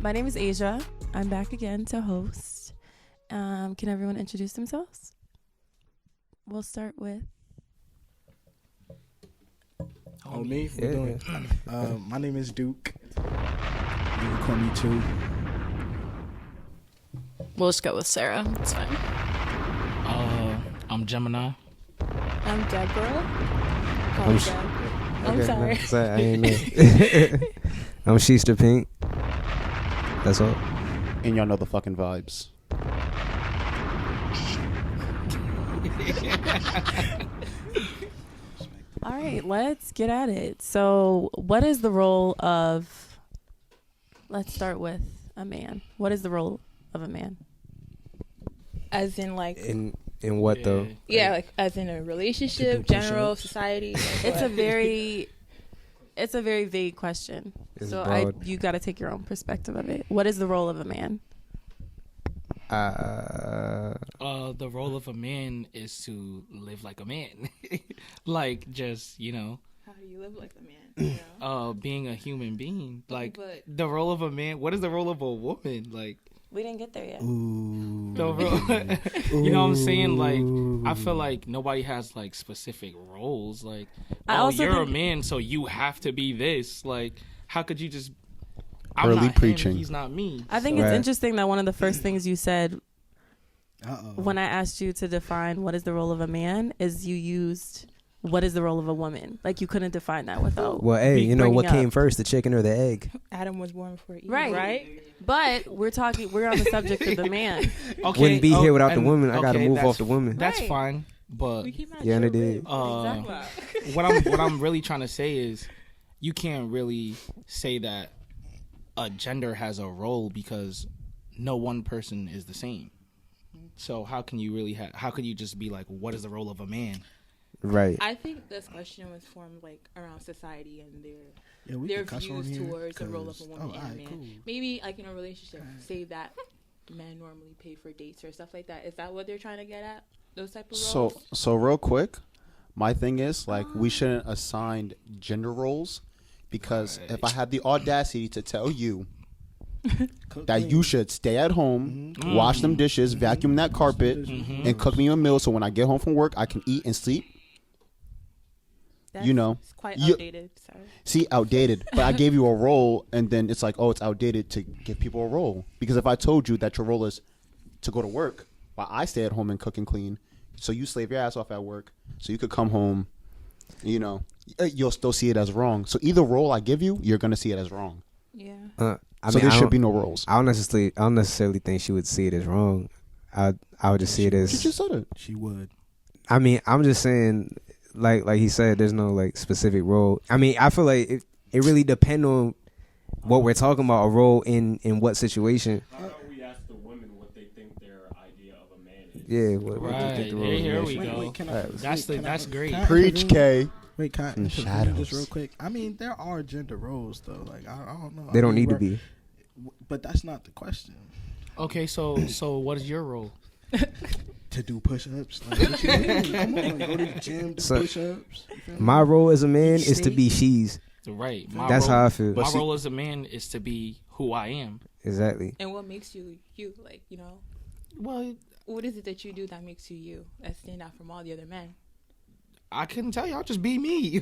My name is Asia. I'm back again to host. Can everyone introduce themselves? We'll start with... Oh, me? Yeah. My name is Dook. You can call me too. We'll just go with Sarah. It's fine. I'm Gemini. I'm Deborah. I'm sorry. I ain't know. I'm Sheezter.Pink. That's all. And y'all know the fucking vibes. All right, let's get at it. So, what is the role of... Let's start with a man. What is the role of a man? As in, like... In what, though? Yeah, like, as in a relationship, general, society. Like it's a very vague question. It's so broad. you got to take your own perspective of it. What is the role of a man? The role of a man is to live like a man. Like, just, How do you live like a man? You know? Being a human being. Like, But- the role of a man, what is the role of a woman? Like, We didn't get there yet. Ooh. the role, you know what I'm saying? Like, I feel like nobody has, like, specific roles. Like, you're a man, so you have to be this. Like, how could you just... I'm Early not preaching. him, he's not me. I think Right. it's interesting that one of the first things you said Uh-oh. when I asked you to define what is the role of a man is you used what is the role of a woman. Like, you couldn't define that without... Well, hey, you know what bringing came up- first, the chicken or the egg? Adam was born before Eve, Right. right? But we're on the subject of the man. Okay, Wouldn't be here without the and- woman. I got to okay, move that's- off the woman. That's Right. fine, but... We keep on Yeah, and it children. did. Exactly. what I'm really trying to say is you can't really say that a gender has a role because no one person is the same. So how can you really how could you just be like, what is the role of a man? Right. I think this question was formed like around society and We their can cuss on views here, towards the role of a 'cause- woman and a alright, man. cool. Maybe like in a relationship, say that men normally pay for dates or stuff like that. Is that what they're trying to get at? Those type of roles? So real quick, my thing is, like, we shouldn't assign gender roles because if I had the audacity to tell you that you should stay at home, wash them dishes, vacuum that carpet, and cook me a meal so when I get home from work, I can eat and sleep. That's it's quite you- outdated. Sorry. See, outdated. But I gave you a role, and then it's like, oh, it's outdated to give people a role. Because if I told you that your role is to go to work while I stay at home and cook and clean, so you slave your ass off at work, so you could come home, you'll still see it as wrong. So either role I give you, you're going to see it as wrong. Yeah. There should be no roles. I don't necessarily think she would see it as wrong. I would just see it as... She just said it. She would. I mean, I'm just saying, like he said, there's no like specific role. I mean, I feel like it really depends on what we're talking about, a role in what situation. How about we ask the women what they think their idea of a man is? Yeah, what they Right. think the role Here is. we go. Wait, can I- That's great. can I Preach, intervene? K. Wait, can I In the intervene shadows. just real quick? I mean, there are gender roles, though. Like, I don't know. They I don't mean, need to be. But that's not the question. Okay, so what is your role? To do push-ups. Like, what you mean? Come on, go to the gym, do So- push-ups. You feel me? My role as a man is to be she's. Right. That's how I feel. My role as a man is to be who I am. Exactly. And what makes you you? Like, Well, what is it that you do that makes you you? That stand out from all the other men? I couldn't tell you. I'll just be me.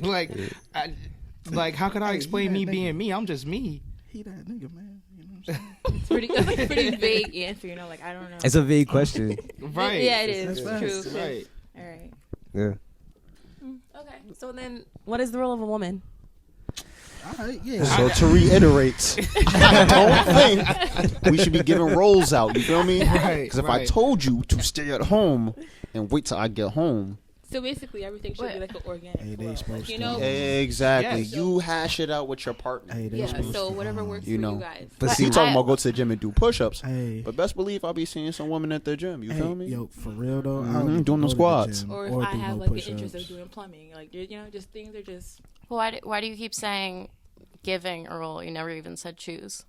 Like, how can I Hey, explain you me that being nigga. me? I'm just me. He that nigga, man. You know what I'm saying? It's pretty vague answer. Like, I don't know. It's a vague question. Right. Yeah, it is. That's True. facts. Right. All right. Yeah. Okay. So then, what is the role of a woman? All right, yeah. So to reiterate, I don't think we should be giving roles out. You feel me? Right, Because if I right. told you to stay at home and wait till I get home, So basically, everything should be like an organic Hey, they flow. supposed Like, to. exactly. Yes. You hash it out with your partner. Hey, they Yeah. supposed So to, whatever works you for know. you guys. But You see, talking about go to the gym and do push-ups, Hey, but best believe I'll be seeing some women at the gym. You feel me? Yo, for real though, I Mhm, don't even doing go them to the squats. gym Or if or I do have no like an push-ups. interest of doing plumbing, like just things are just. Well, why do you keep saying giving a role? You never even said choose.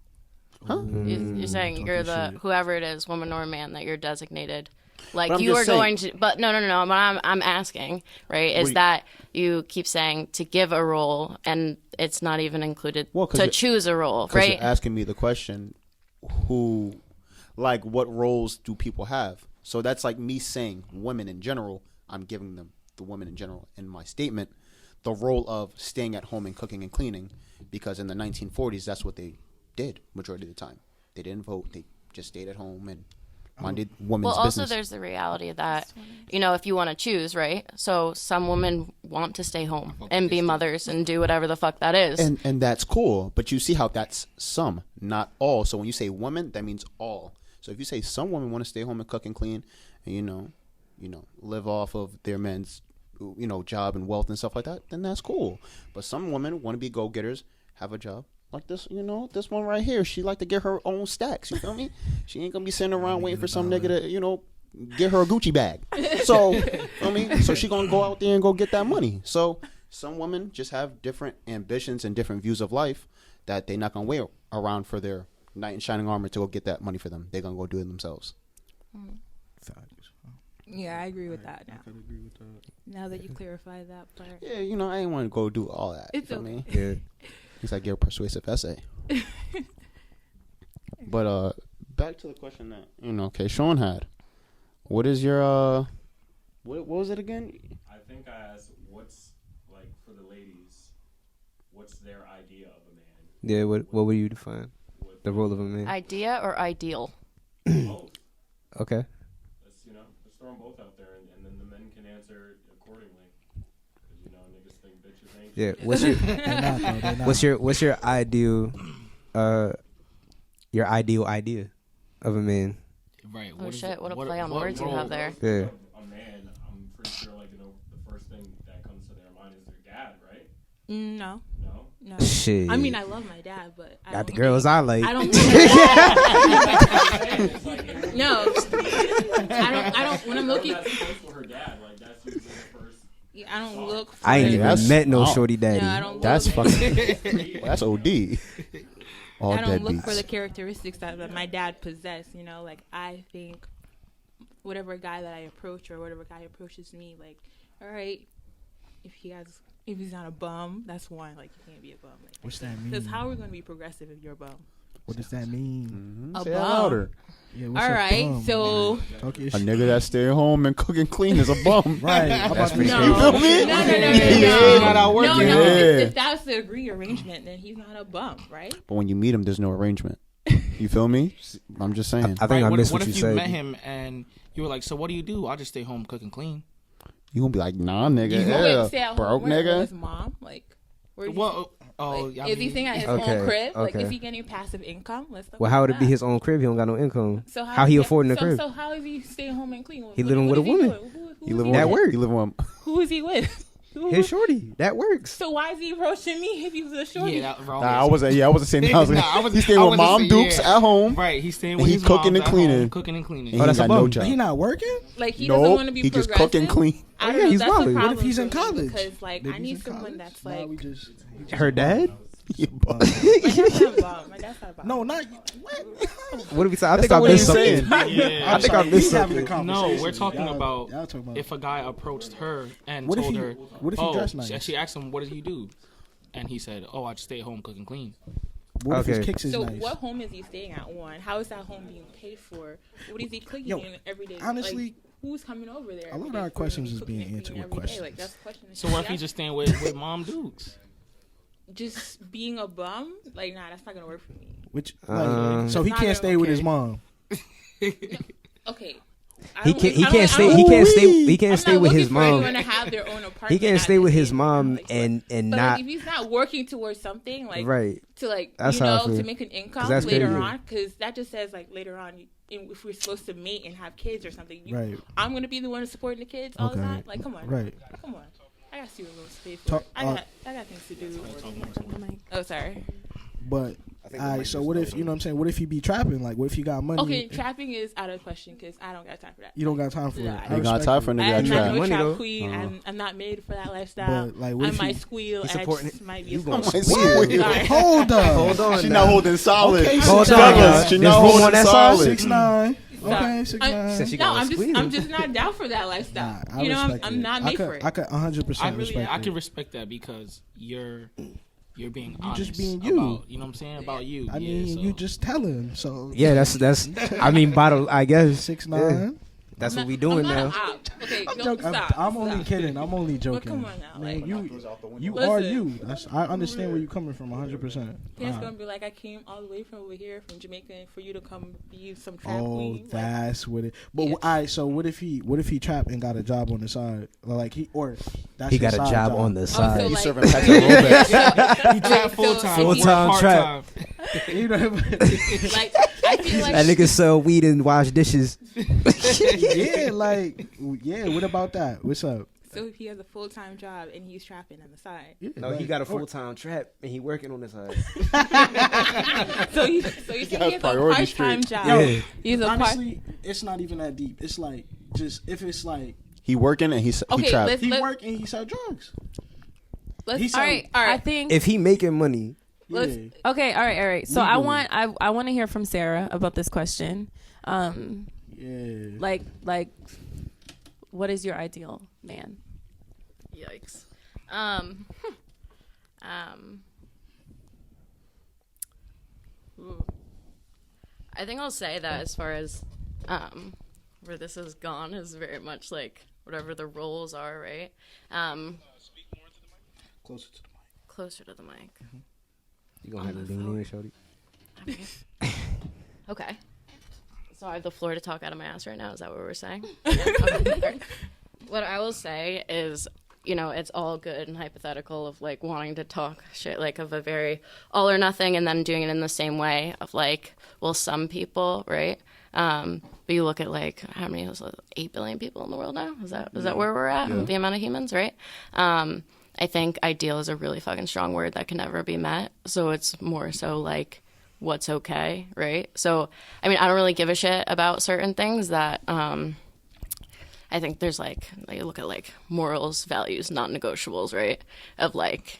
Huh? You're saying talking you're the shit. whoever it is, woman or man, that you're designated. Like But I'm you just are saying- going to, but no. What I'm asking, right, is Wait. that you keep saying to give a role, and it's not even included Well, 'cause to you're- choose a role, 'Cause right? you're asking me the question who, like, what roles do people have? So that's like me saying women in general. I'm giving them the women in general in my statement the role of staying at home and cooking and cleaning, because in the 1940s that's what they did majority of the time. They didn't vote. They just stayed at home and minded women's Well, business. also there's the reality that, you know, if you want to choose, right? So some women want to stay home and be mothers and do whatever the fuck that is. And that's cool, but you see how that's some, not all. So when you say women, that means all. So if you say some women want to stay home and cook and clean, and you know, live off of their men's, job and wealth and stuff like that, then that's cool. But some women want to be go-getters, have a job like this. This one right here, she like to get her own stacks. You feel me? She ain't gonna be sitting around waiting for some nigga to, get her a Gucci bag. So, so she gonna go out there and go get that money. So some women just have different ambitions and different views of life that they're not gonna wait around for their knight in shining armor to go get that money for them. They're gonna go do it themselves. Yeah, I agree with that now. I could agree with that. Now that you clarify that part. Yeah, I ain't want to go do all that. It's you okay. Me? Yeah. It's like your persuasive essay. But back to the question that Sean had. What is your what was it again? I think I asked what's, like, for the ladies, what's their idea of a man? Yeah, what would you define the role of a man? Idea or ideal? Both. Okay. Let's throw them both out there, and then the men can answer accordingly. Because niggas think bitches ain't. Yeah. What's your ideal idea of a man? Right. Oh shit! What a play on words you have there. Yeah. A man, I'm pretty sure, the first thing that comes to their mind is their dad, right? No. No. Shit. I mean, I love my dad, but got the girls I like. I don't. No. I don't. When I'm looking. Her dad, like, that's usually the first. Yeah, I don't look. For I ain't even met no shorty daddy. No, I don't That's look. fucking. That's OD. All I don't look deadbeats. for the characteristics that my dad possessed. Like, I think whatever guy that I approach or whatever guy approaches me, like, all right, if he's not a bum, that's one. Like, you can't be a bum. Like, what's that mean? Because how are we going to be progressive if you're a bum? What does that mean? A Say that bum. louder. Yeah, All right, so A nigga that stay home and cook and clean is a bum. Right. That's pretty no, you feel me? no. Not out working. No. Yeah. If that's the agree arrangement, then he's not a bum, right? But when you meet him, there's no arrangement. You feel me? I'm just saying. I think I missed what what you if you said. met him and you were like, so what do you do? I'll just stay home, cook and clean. You gonna be like, nah, nigga. You Yeah, would stay at home broke with nigga. his mom, like. Where is Well, is he staying at his own crib? Like, is he getting passive income? Let's talk Well, how would about it be that. his own crib? He don't got no income. So how he affording the crib? So how is he staying home and clean? He living with a woman. He live That work. He live on. Who is he with? His shorty. That works. So why is he approaching me if he was a shorty? Yeah, that wrong. I wasn't saying that. He's staying I with wasn't mom saying- Dukes yeah. at home. Right, he's staying And with he his cooking moms and at cleaning. home, cooking and cleaning. And Oh, he that's ain't a got no bum. job. He not working? Like, he doesn't want to be he just progressive. cook and clean. I Oh, don't yeah, know. he's That's a wilding. problem What if he's in for me college? Because, like, Maybe I he's need in someone college? that's Nah, like. we just Her dad? You bum. My dad's not a bum. My dad's not a bum. No, not What did we say? I That's think not I what missed he's saying. something. Yeah. I think I missed having a something. No, conversation. we're talking Y'all about talking about if a guy approached her and What if told he- her, what if he dressed nice? She asked him, what does he do? And he said, oh, I just stay home, cook and clean. What if Okay. his kicks is So nice? what home is he staying at? One, how is that home being paid for? What is he cooking Yo, in every day? honestly, like, who's coming over there? a lot every of day our for questions him is cooking being and answered cleaning with every day? questions. Like, that's the question. So what if he's just staying with mom Dukes? just being a bum? Like, nah, that's not gonna work for me. Which Um, so he Not can't stay with his okay. mom. Okay. He can't stay with his mom. To have their own apartment He can't at stay the with his same mom time, like, and but not like, if he's not working towards something, like right. to like That's how I feel. to make an income that's later crazy. on, because that just says like later on, if we're supposed to mate and have kids or something, Right. I'm gonna be the one supporting the kids all the Okay. time. Like, come on, Right. come on. I got to see a little space. Talk- I got things to do. Oh, sorry. But alright, so what if what if he be trapping? Like, what if he got money? Okay, trapping is out of the question because I don't got time for that. You don't got time for it. Yeah, I You got respect time it. for a I'm nigga that not trap. no Money, trap though. queen. I'm not made for that lifestyle. But, like, what I if might he- squeal. he's I supporting just might be You a gonna fool. squeal. Sorry. Hold up. Hold on. She now. not holding solid. Okay, Hold on, Fellas, y'all. she There's not room on holding that solid. side? 6'9". Okay, Sorry. 6'9". Said she No, gonna I'm squeeze. just not down for that lifestyle. Nah, I you know, respect I'm it. not made for it. I could 100% respect I it. can respect that because you're you're being You honest. just being you. About, you know what I'm saying? About you. I mean, so. you just tell him. So Yeah, that's. I mean, bottle. I guess 6'9". Yeah. That's what we doing now. Okay, I'm go, joking. stop. I'm only stop. kidding. I'm only joking. come on now, Man, like- you Listen. are you. I understand where you're coming from 100%. He's gonna be like, I came all the way from over here, from Jamaica, for you to come be some trap Oh, queen. Like, that's what it. But Yeah. all right. So what if he trapped and got a job on the side? Like that's He his got a side job on the so side. You like- serving packs of rollbacks. You trap full time. Full-time trap. You know, like I feel like That nigga sell weed and wash dishes. yeah, What about that? What's up? so if he has a full-time job and he's trapping on the side, Yeah, No, he got a full-time trap and he working on the side. so you think he got has a priorities part-time straight. job? Yeah. He's a part. Honestly, it's not even that deep. It's like just if it's like He working and he Okay, trapped. he Let- work and he sell drugs. Let's, He's all right, all I right. think. If he making money, Let's- Yeah. Okay, all right. So Legally. I want to hear from Sarah about this question. Yeah. Like, what is your ideal man? Yikes. I think I'll say that as far as where this has gone is very much like whatever the roles are, right? Closer to the mic. Closer to the mic. you gonna have to lean in, shorty. Okay. So I have the floor to talk out of my ass right now. Is that what we're saying? Okay. All right. What I will say is, you know, it's all good and hypothetical of like wanting to talk shit like of a very all or nothing and then doing it in the same way of like, well, some people, right? But you look at like how many, 8 billion people in the world now? Is that where we're at? The amount of humans, right? I think ideal is a really fucking strong word that can never be met. So it's more so like what's okay, right? So, I mean, I don't really give a shit about certain things that I think there's like you look at like morals, values, non-negotiables, right? Of like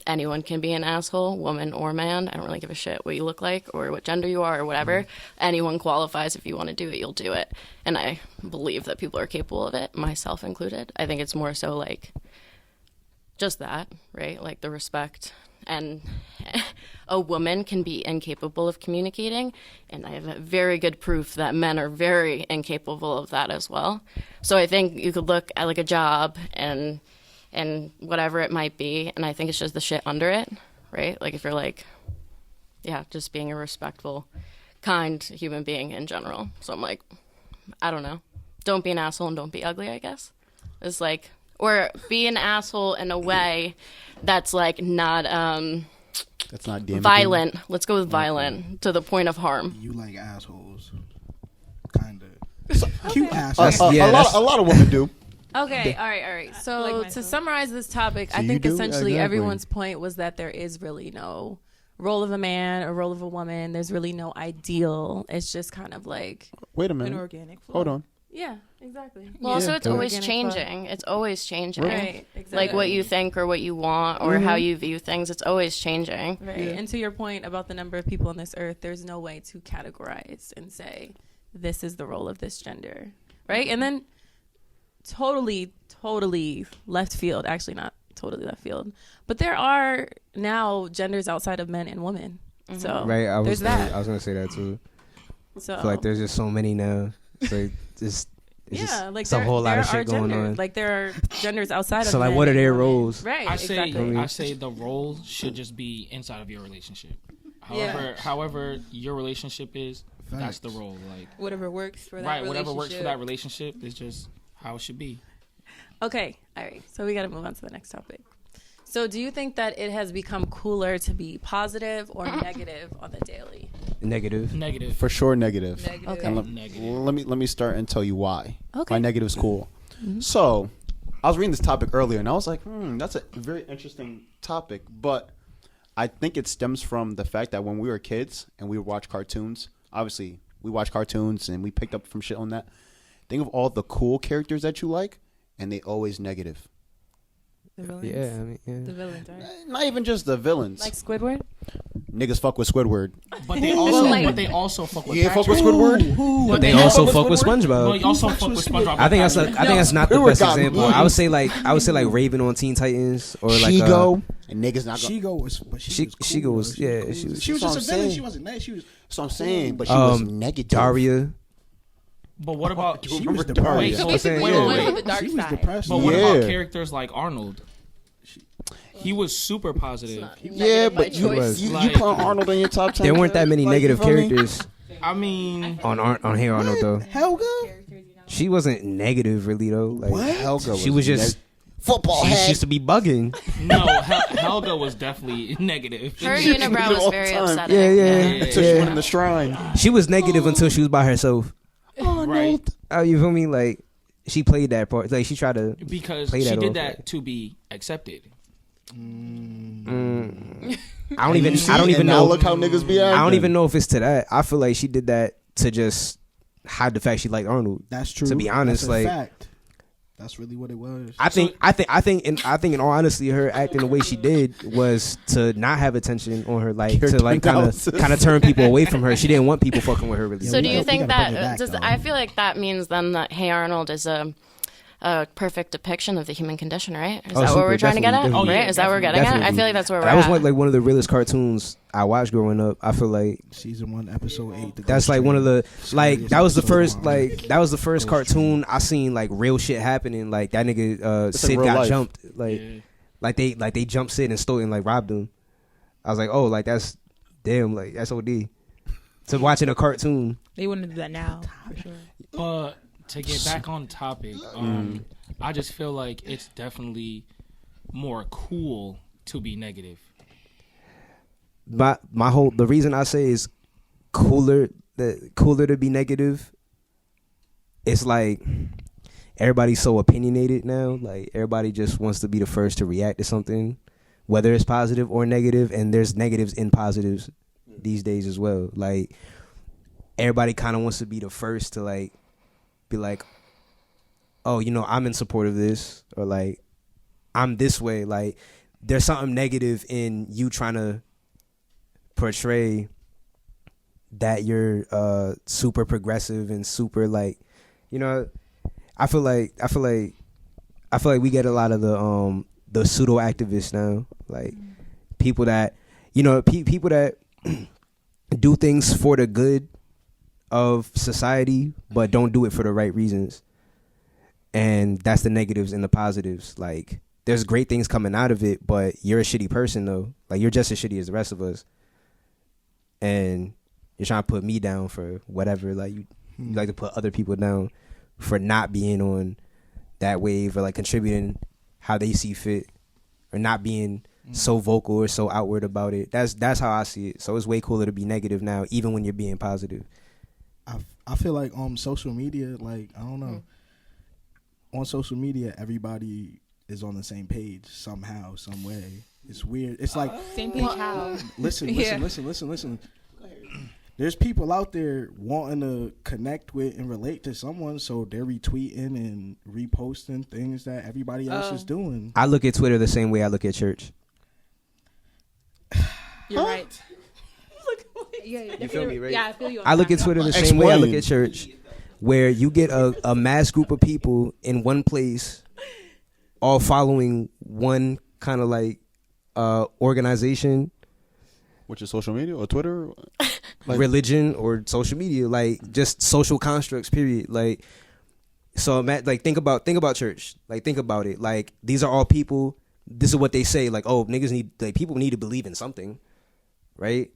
anyone can be an asshole, woman or man. I don't really give a shit what you look like or what gender you are or whatever. Anyone qualifies. If you want to do it, you'll do it. And I believe that people are capable of it, myself included. I think it's more so like just that, right? Like the respect. And a woman can be incapable of communicating, and I have very good proof that men are very incapable of that as well. So I think you could look at like a job and whatever it might be, and I think it's just the shit under it, right? Like if you're like, yeah, just being a respectful, kind human being in general. So I'm like, I don't know. Don't be an asshole and don't be ugly, I guess. It's like, or be an asshole in a way that's like not That's not damaging. violent. Let's go with violent to the point of harm. You like assholes, kind of cute assholes. A lot of women do. Okay, all right. So like to myself. summarize this topic, I So think you do? essentially Exactly. everyone's point was that there is really no role of a man or role of a woman. There's really no ideal. It's just kind of like, Wait a An minute. organic flow. Hold on. yeah, exactly. Well, also it's always Organic flow. changing. It's always changing. Right, exactly. Like what you think or what you want or how you view things. It's always changing. Right. And to your point about the number of people on this earth, there's no way to categorize and say, this is the role of this gender. Right? And then totally left field. Actually, not totally left field. But there are now genders outside of men and women. So Right, I was there's that. gonna say that too. So I feel like there's just so many now. So it's yeah, like it's a whole lot of shit going genders. on. Like there are genders outside So of like, men what are and their women. roles? Right, I say exactly. I say the role should just be inside of your relationship. However your relationship is, that's the role. Like Whatever works for that right, relationship. whatever works for that relationship is just how it should be. Okay, all right. So we got to move on to the next topic. So do you think that it has become cooler to be positive or negative on the daily? Negative. Negative. For sure, negative. Negative. Okay. And Negative. let me start and tell you why. Okay. Why negative's cool. So, I was reading this topic earlier, and I was like, that's a very interesting topic. But I think it stems from the fact that when we were kids and we would watch cartoons, obviously we watch cartoons and we picked up from shit on that. Think of all the cool characters that you like, and they always negative. The villains. Yeah, I mean, The yeah. villains, right? Not even just the villains. Like Squidward? Niggas fuck with Squidward. But they also fuck with You ain't fuck Patrick. with Squidward? But they also fuck with SpongeBob. No, you also fuck with SpongeBob. I think that's not the Squidward best got example. money. I would say like Raven on Teen Titans or like Shigo. And niggas not Shigo was, but she was cool, Shigo was though. yeah, She was That's what just a I'm villain. saying. She wasn't nice. She was. That's what I'm saying. But she was negative. Daria. But what about You She remember was the depressed. wait, So so basically, wait, you wait, went wait. with the dark She was side. depressed. But what about Yeah. characters like Arnold? He was super positive. Yeah, by but you choice. put Arnold in your top 10. There weren't that many Like, you negative feel me? characters I mean, on Hey Arnold though. Helga. She wasn't negative really though. Like What? Helga she was just football she head. used to be bugging. no, Helga was definitely negative. Her She unibrow did it was all very the time. upsetting. Yeah. Until she went in the shrine. She was negative until she was by herself. Right. You feel me? Like she played that part. Like she tried to. Because Play she that did off, that like- to be accepted. I don't even. I don't even now know. look how niggas be acting. I don't even know if it's to that. I feel like she did that to just hide the fact she liked Arnold. That's true. To be honest, That's a like fact. That's really what it was. I think in all honesty, her acting the way she did was to not have attention on her, like to like kind of turn people away from her. She didn't want people fucking with her really. So do you we think gotta bring that it back, does though. I feel like that means then that Hey Arnold is a perfect depiction of the human condition, right? Is that what super, we're trying to get at? definitely, Right? Is that what we're getting at? I definitely. feel like that's where we're That was at. like one of the realest cartoons I watched growing up. I feel like Season 1, episode 8. that's like one of the like Scariest that was the episode first of like that was the first cartoon I seen like real shit happening. Like that nigga like Sid real got life. jumped like they jumped Sid and stole and like robbed him. I was like, oh, like that's damn, like that's OD. To watching a cartoon. They wouldn't do that now, for sure. But to get back on topic, I just feel like it's definitely more cool to be negative. The reason I say is cooler to be negative. It's like everybody's so opinionated now. Like everybody just wants to be the first to react to something, whether it's positive or negative. And there's negatives and positives these days as well. Like everybody kind of wants to be the first to like be like, oh, you know, I'm in support of this, or like I'm this way. Like there's something negative in you trying to portray that you're super progressive and super like, you know, I feel like we get a lot of the pseudo activists now, like people that, you know, people that do things for the good of society but don't do it for the right reasons. And that's the negatives and the positives. Like there's great things coming out of it, but you're a shitty person though. Like you're just as shitty as the rest of us. And you're trying to put me down for whatever. Like you like to put other people down for not being on that wave or like contributing how they see fit or not being so vocal or so outward about it. That's how I see it. So it's way cooler to be negative now, even when you're being positive. I feel like on social media, like I don't know, on social media everybody is on the same page somehow, some way. It's weird. It's like Same page how? listen. There's people out there wanting to connect with and relate to someone, so they're retweeting and reposting things that everybody else is doing. I look at Twitter the same way I look at church. You're right. You feel me, right? Yeah, I feel you. I look at Twitter the same way I look at church, where you get a mass group of people in one place, all following one kind of like organization, Which is social media or Twitter? Like, religion or social media, like just social constructs. Period. Like, so like think about church. Like think about it. Like these are all people. This is what they say. Like, oh, niggas need, like, people need to believe in something, right?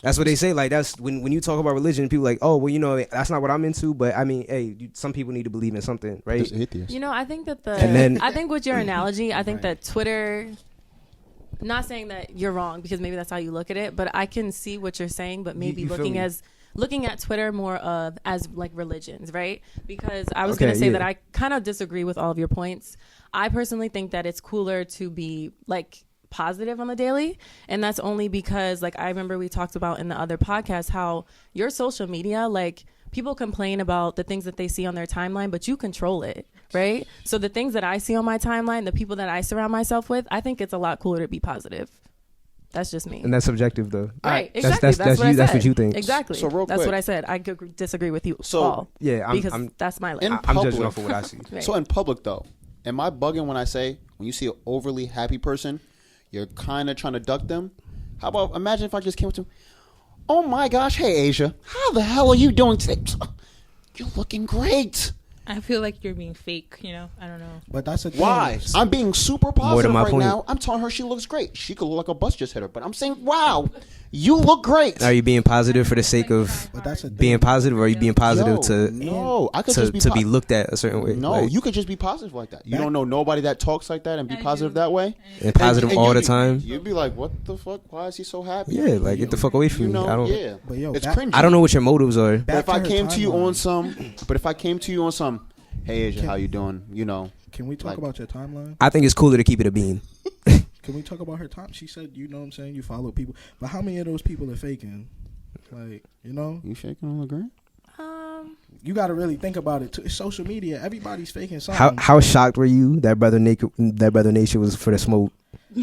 That's what they say. Like that's when you talk about religion, people like, oh, well, you know, that's not what I'm into. But I mean, hey, some people need to believe in something, right? Just atheist. You know, I think that And then- I think with your analogy, I think that Twitter, not saying that you're wrong because maybe that's how you look at it, but I can see what you're saying, but maybe you feel me? looking at Twitter more of as like religions, right? Because I was Okay, going to say yeah. that I kind of disagree with all of your points. I personally think that it's cooler to be like positive on the daily, and that's only because like I remember we talked about in the other podcast how your social media, like people complain about the things that they see on their timeline, but you control it, right? So the things that I see on my timeline, the people that I surround myself with, I think it's a lot cooler to be positive. That's just me. And that's subjective, though. Right. That's- Exactly. that's what I you- that's said. what you think. Exactly. So real that's quick. what I said. I could disagree with you So- all. Yeah, because that's my in life. I'm judging public- off of what I see. Right. So in public though, am I bugging when I say when you see an overly happy person, you're kind of trying to duck them? How about imagine if I just came up to him, oh my gosh, hey Asia, how the hell are you doing today? You're looking great. I feel like you're being fake. You know, I don't know. But that's a thing. Why? I'm being super positive my right point. now. I'm telling her she looks great. She could look like a bus just hit her, but I'm saying, wow, you look great. Are you being positive for the sake of But that's a thing. being positive, or are you being positive Yo, to no, I could to, just be to be po- looked at a certain way? No, Like, you could just be positive like that. You don't know nobody that talks like that and be positive that way. and positive And all you'd the be- time. You'd be like, what the fuck? Why is he so happy? Yeah, like get the fuck away from You me. know, I don't. yeah. But yo, It's back- cringy. I don't know what your motives are. But if I her came to you timeline. on some, hey Asia, how you doing? You know, Can we talk like- about your timeline? I think it's cooler to keep it a bean. Can we talk about her time? She said, you know what I'm saying, you follow people. But how many of those people are faking? Like, you know? you shaking on the ground? You got to really think about it. Too. It's social media. Everybody's faking How something. how shocked were you that Brother Nature was for the smoke?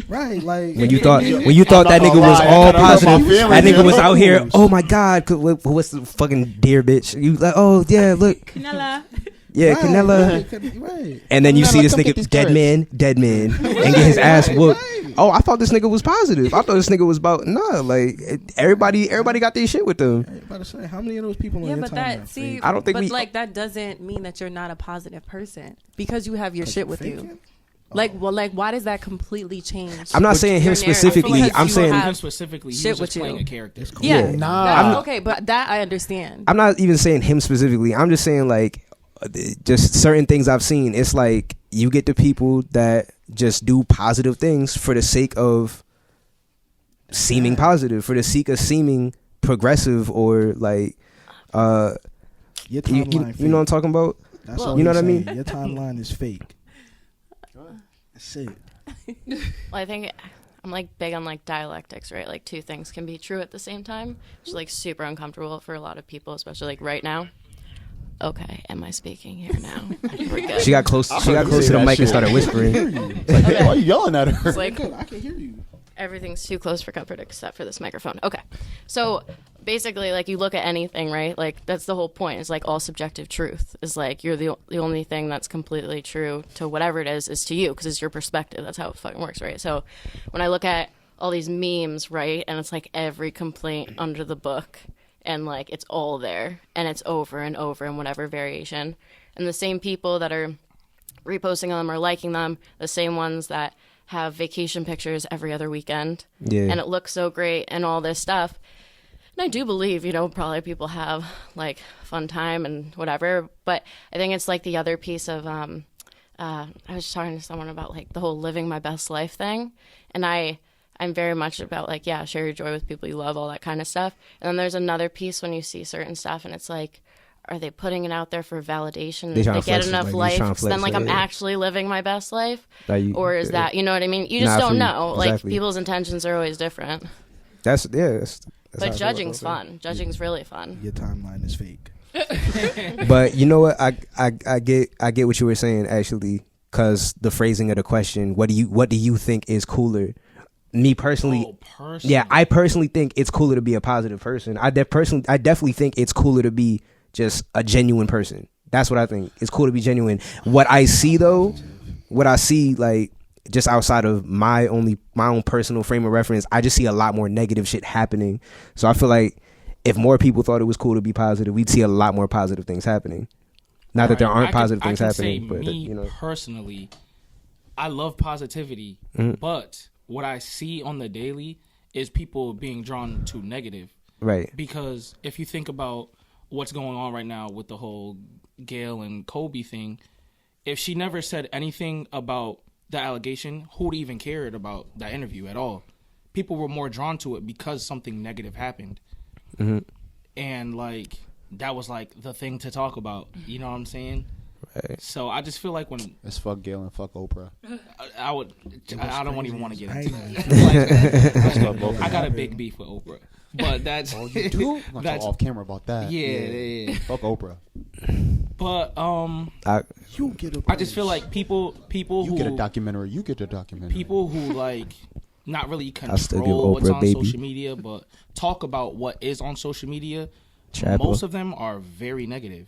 Right, like. When you thought that not nigga gonna was lie, all that hurt my positive, feelings, that nigga yo. was out here. Oh my God, what's the fucking deer bitch? You like, oh yeah, look, Canela. yeah, Right, Canela. right. And then you Canela, see this come get nigga these dead man, and get his ass whooped. Oh, I thought this nigga was positive. I thought this nigga was about like everybody got their shit with them. I was about to say, how many of those people on Yeah, your but timeline that are see, fake? I don't think but we- like that doesn't mean that you're not a positive person because you have your 'Cause shit you're with you. faking? Like, well, like, why does that completely change? I'm not saying him your narrative? specifically. Because I'm you saying have Him specifically, he shit was with just playing you. a character. It's cool. Yeah, Nah. that's okay, but that I understand. I'm not even saying him specifically. I'm just saying like just certain things I've seen. It's like you get the people that just do positive things for the sake of seeming positive, for the sake of seeming progressive, or like Your you timeline know what I'm fake. talking about? That's Well, all you know he's what I mean? saying. Your timeline is fake. That's it. Well, I think I'm like big on like dialectics, right? Like two things can be true at the same time, which is like super uncomfortable for a lot of people, especially like right now. Okay, am I speaking here now? We're good. She got close. She got you close say to the that mic and shit. started whispering. It's like, hey, why are you yelling at her? It's like Good, I can hear you. everything's too close for comfort except for this microphone. Okay. So basically, like, you look at anything, right? Like, that's the whole point. It's like all subjective truth. Is like you're the only thing that's completely true to whatever it is to you because it's your perspective. That's how it fucking works, right? So when I look at all these memes, right, and it's like every complaint under the book, and like it's all there, and it's over and over in whatever variation, and the same people that are reposting them or liking them, the same ones that have vacation pictures every other weekend, Yeah. and it looks so great and all this stuff. And I do believe, probably people have like fun time and whatever, but I think it's like the other piece of I was talking to someone about like the whole living my best life thing, and I'm very much about like, yeah, share your joy with people you love, all that kind of stuff. And then there's another piece when you see certain stuff and it's like, are they putting it out there for validation? They If tryna they get flex it, enough like, they tryna likes, then flex like it, I'm yeah. actually living my best life? Like, you- Or is that, you know what I mean? You just Nah, I don't feel you. know. Like Exactly. people's intentions are always different. That's how I But feel judging's about it. fun. Judging's really fun. Your timeline is fake. But you know what? I get what you were saying actually, because the phrasing of the question, what do you think is cooler? Me personally, yeah, I personally think it's cooler to be a positive person. I definitely think it's cooler to be just a genuine person. That's what I think. It's cool to be genuine. What I see like just outside of my own personal frame of reference, I just see a lot more negative shit happening. So I feel like if more people thought it was cool to be positive, we'd see a lot more positive things happening. Not that there aren't positive things happening, but me personally, I love positivity, but what I see on the daily is people being drawn to negative. Right. Because if you think about what's going on right now with the whole Gail and Kobe thing, if she never said anything about the allegation, who would even cared about that interview at all? People were more drawn to it because something negative happened. Mm-hmm. And like that was like the thing to talk about. You know what I'm saying? Right. So I just feel like when It's fuck Gail and fuck Oprah. I don't even want to get I into know. that. Both of I got a them. big beef with Oprah, but that's Oh, you do? I'm that's off camera about that. yeah. Fuck Oprah. But You get a I just feel like people You who get a documentary. You get a documentary. people who like not really I still give control what's Oprah, on baby. social media, but talk about what is on social media. Trapper. Most of them are very negative.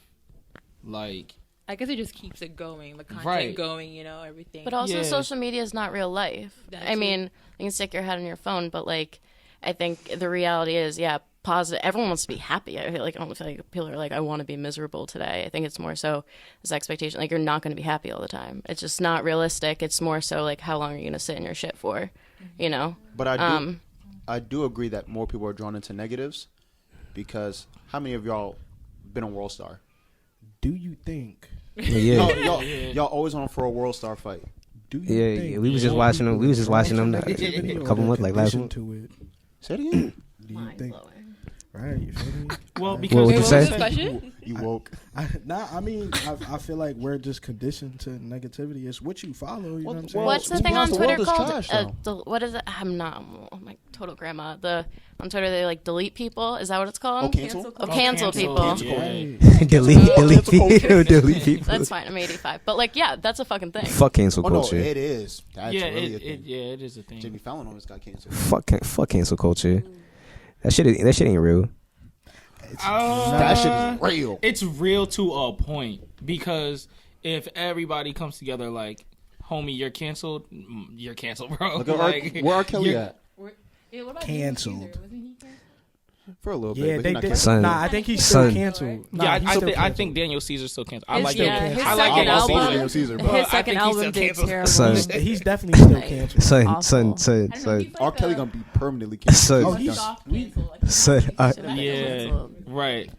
Like, I guess it just keeps it going, the content Right. going, you know, everything. But also, Yeah. social media is not real life. That I too. mean, you can stick your head on your phone, but like, I think the reality is, yeah, positive. Everyone wants to be happy. I feel like I don't feel like people are like, I want to be miserable today. I think it's more so this expectation, like you're not going to be happy all the time. It's just not realistic. It's more so like, how long are you going to sit in your shit for? You know. But I do agree that more people are drawn into negatives, because how many of y'all been on World Star? Do you think? Yeah. Y'all always on for a World Star fight. Do you Yeah, think yeah, we was just watching them. We was just watching them a couple months, like last month. To it. Say it again. Do you think? Mind-blowing. Right. You feel me? well, What because would you say? Question? You woke. I mean, I feel like we're just conditioned to negativity. It's what you follow. You know what I'm saying? What's the to be thing on honest, the Twitter world is called? trash, What is it? I'm not. I'm like total grandma. On Twitter they like delete people. Is that what it's called? Oh, cancel? Oh, cancel people. Cancel. Yeah. delete people. Delete people. That's fine. I'm 85. But like, yeah, that's a fucking thing. Fuck cancel Oh no, culture. it is. That's Yeah, really a thing. it is a thing. Jimmy Fallon almost got canceled. Fuck cancel culture. That shit ain't real. That shit is real. It's real to a point, because if everybody comes together like, homie, you're canceled, you're canceled, bro. Look at Like, where R. Kelly you're- at? Yeah, what about Canceled. Caesar? Wasn't he canceled? For a little Yeah, bit. they But did. he's not Son. Nah, I think he's still Son. canceled. Nah, Yeah, he's I still think canceled. Daniel Caesar's still canceled. I His- like yeah, Daniel. his I like second Daniel album- Caesar. Daniel Caesar, bro. His His I second think he's album still did canceled. terrible. Son. He's definitely still canceled. Son, Awful. son. I don't know, he's R. like Kelly a- gonna be permanently canceled. Oh, like he's- soft cancel, like, Son, Yeah, right.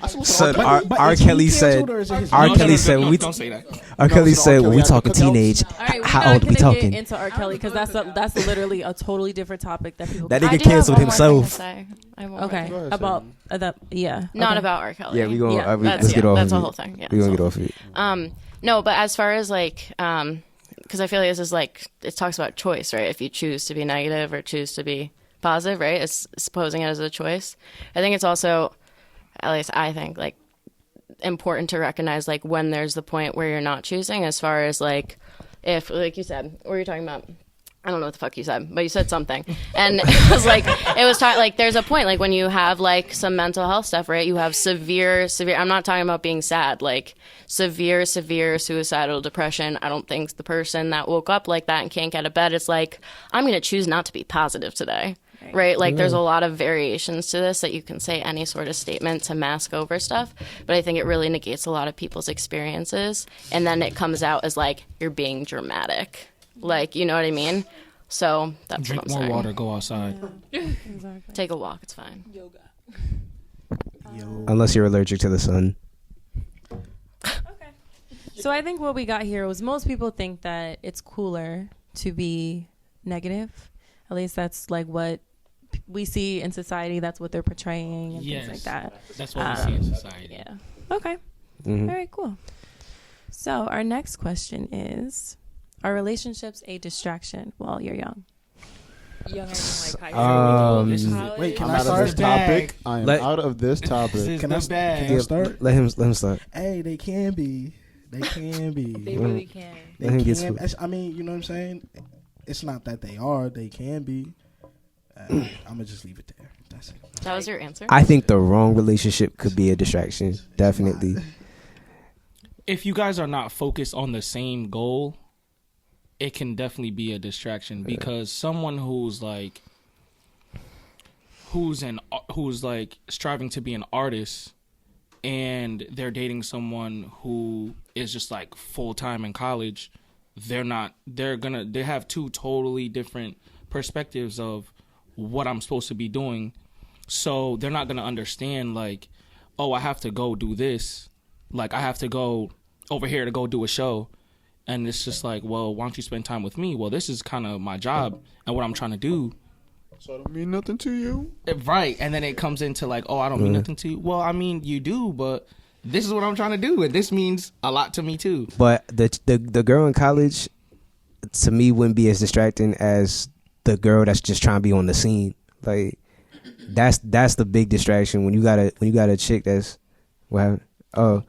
I still listen to son, R. Kelly. R. is he Kelly canceled said. or is it his R. No, Kelly no, said no, when we don't say that. R. Kelly No, so said R. when we Kelly talking had the cookouts. teenage, All right, we're how not old we gonna talking? get into R. Kelly because that's literally a totally different topic that people. That I nigga do have canceled one more thing to himself. say. I have one more Okay, thing. Go ahead, about Sam. that. Yeah, Not okay. about R. Kelly. Yeah, we gonna Yeah, let's get off that's of a it. whole thing. Yeah, We gonna that's get off it. No, but as far as like, because I feel like this is like, it talks about choice, right? If you choose to be negative or choose to be positive, right? It's supposing it as a choice. I think it's also, at least I think, like, important to recognize like when there's the point where you're not choosing, as far as like, if, like you said, what were you talking about? I don't know what the fuck you said, but you said something. And it was like, like, there's a point, like, when you have, like, some mental health stuff, right? You have severe, I'm not talking about being sad, like, severe suicidal depression. I don't think the person that woke up like that and can't get out of bed is like, I'm going to choose not to be positive today, right? Like, there's a lot of variations to this that you can say any sort of statement to mask over stuff. But I think it really negates a lot of people's experiences. And then it comes out as, like, you're being dramatic. Like, you know what I mean? So that's Drink what I'm more saying. water. Go outside. Exactly. Take a walk. It's fine. Yoga. Unless you're allergic to the sun. So I think what we got here was most people think that it's cooler to be negative. At least that's like what we see in society. That's what they're portraying and Yes. things like that. That's what we see in society. Yeah. Okay. Mhm. All right, cool. So our next question is, are relationships a distraction while you're young? Young as in like high school. This is college. Wait, can I'm I out of start? this topic. I am Let- out of this This topic. is Can the I bag. can I start? Let him start. Hey, they can be. They can be. They really can. They Let him get can. to- I mean, you know what I'm saying? It's not that they are. They can be. I'm gonna just leave it there. That's it. That was your answer? I think the wrong relationship could be a distraction. Definitely. If you guys are not focused on the same goal, it can definitely be a distraction, because someone who's like striving to be an artist and they're dating someone who is just like full time in college, they have two totally different perspectives of what I'm supposed to be doing. So they're not gonna understand like, oh, I have to go do this. Like, I have to go over here to go do a show. And it's just like, well, why don't you spend time with me? Well, this is kind of my job and what I'm trying to do. So I don't mean nothing to you. Right. And then it comes into like, oh, I don't mean nothing to you. Well, I mean, you do, but this is what I'm trying to do. And this means a lot to me, too. But the girl in college, to me, wouldn't be as distracting as the girl that's just trying to be on the scene. Like, that's the big distraction when you got a chick that's what happened? Oh,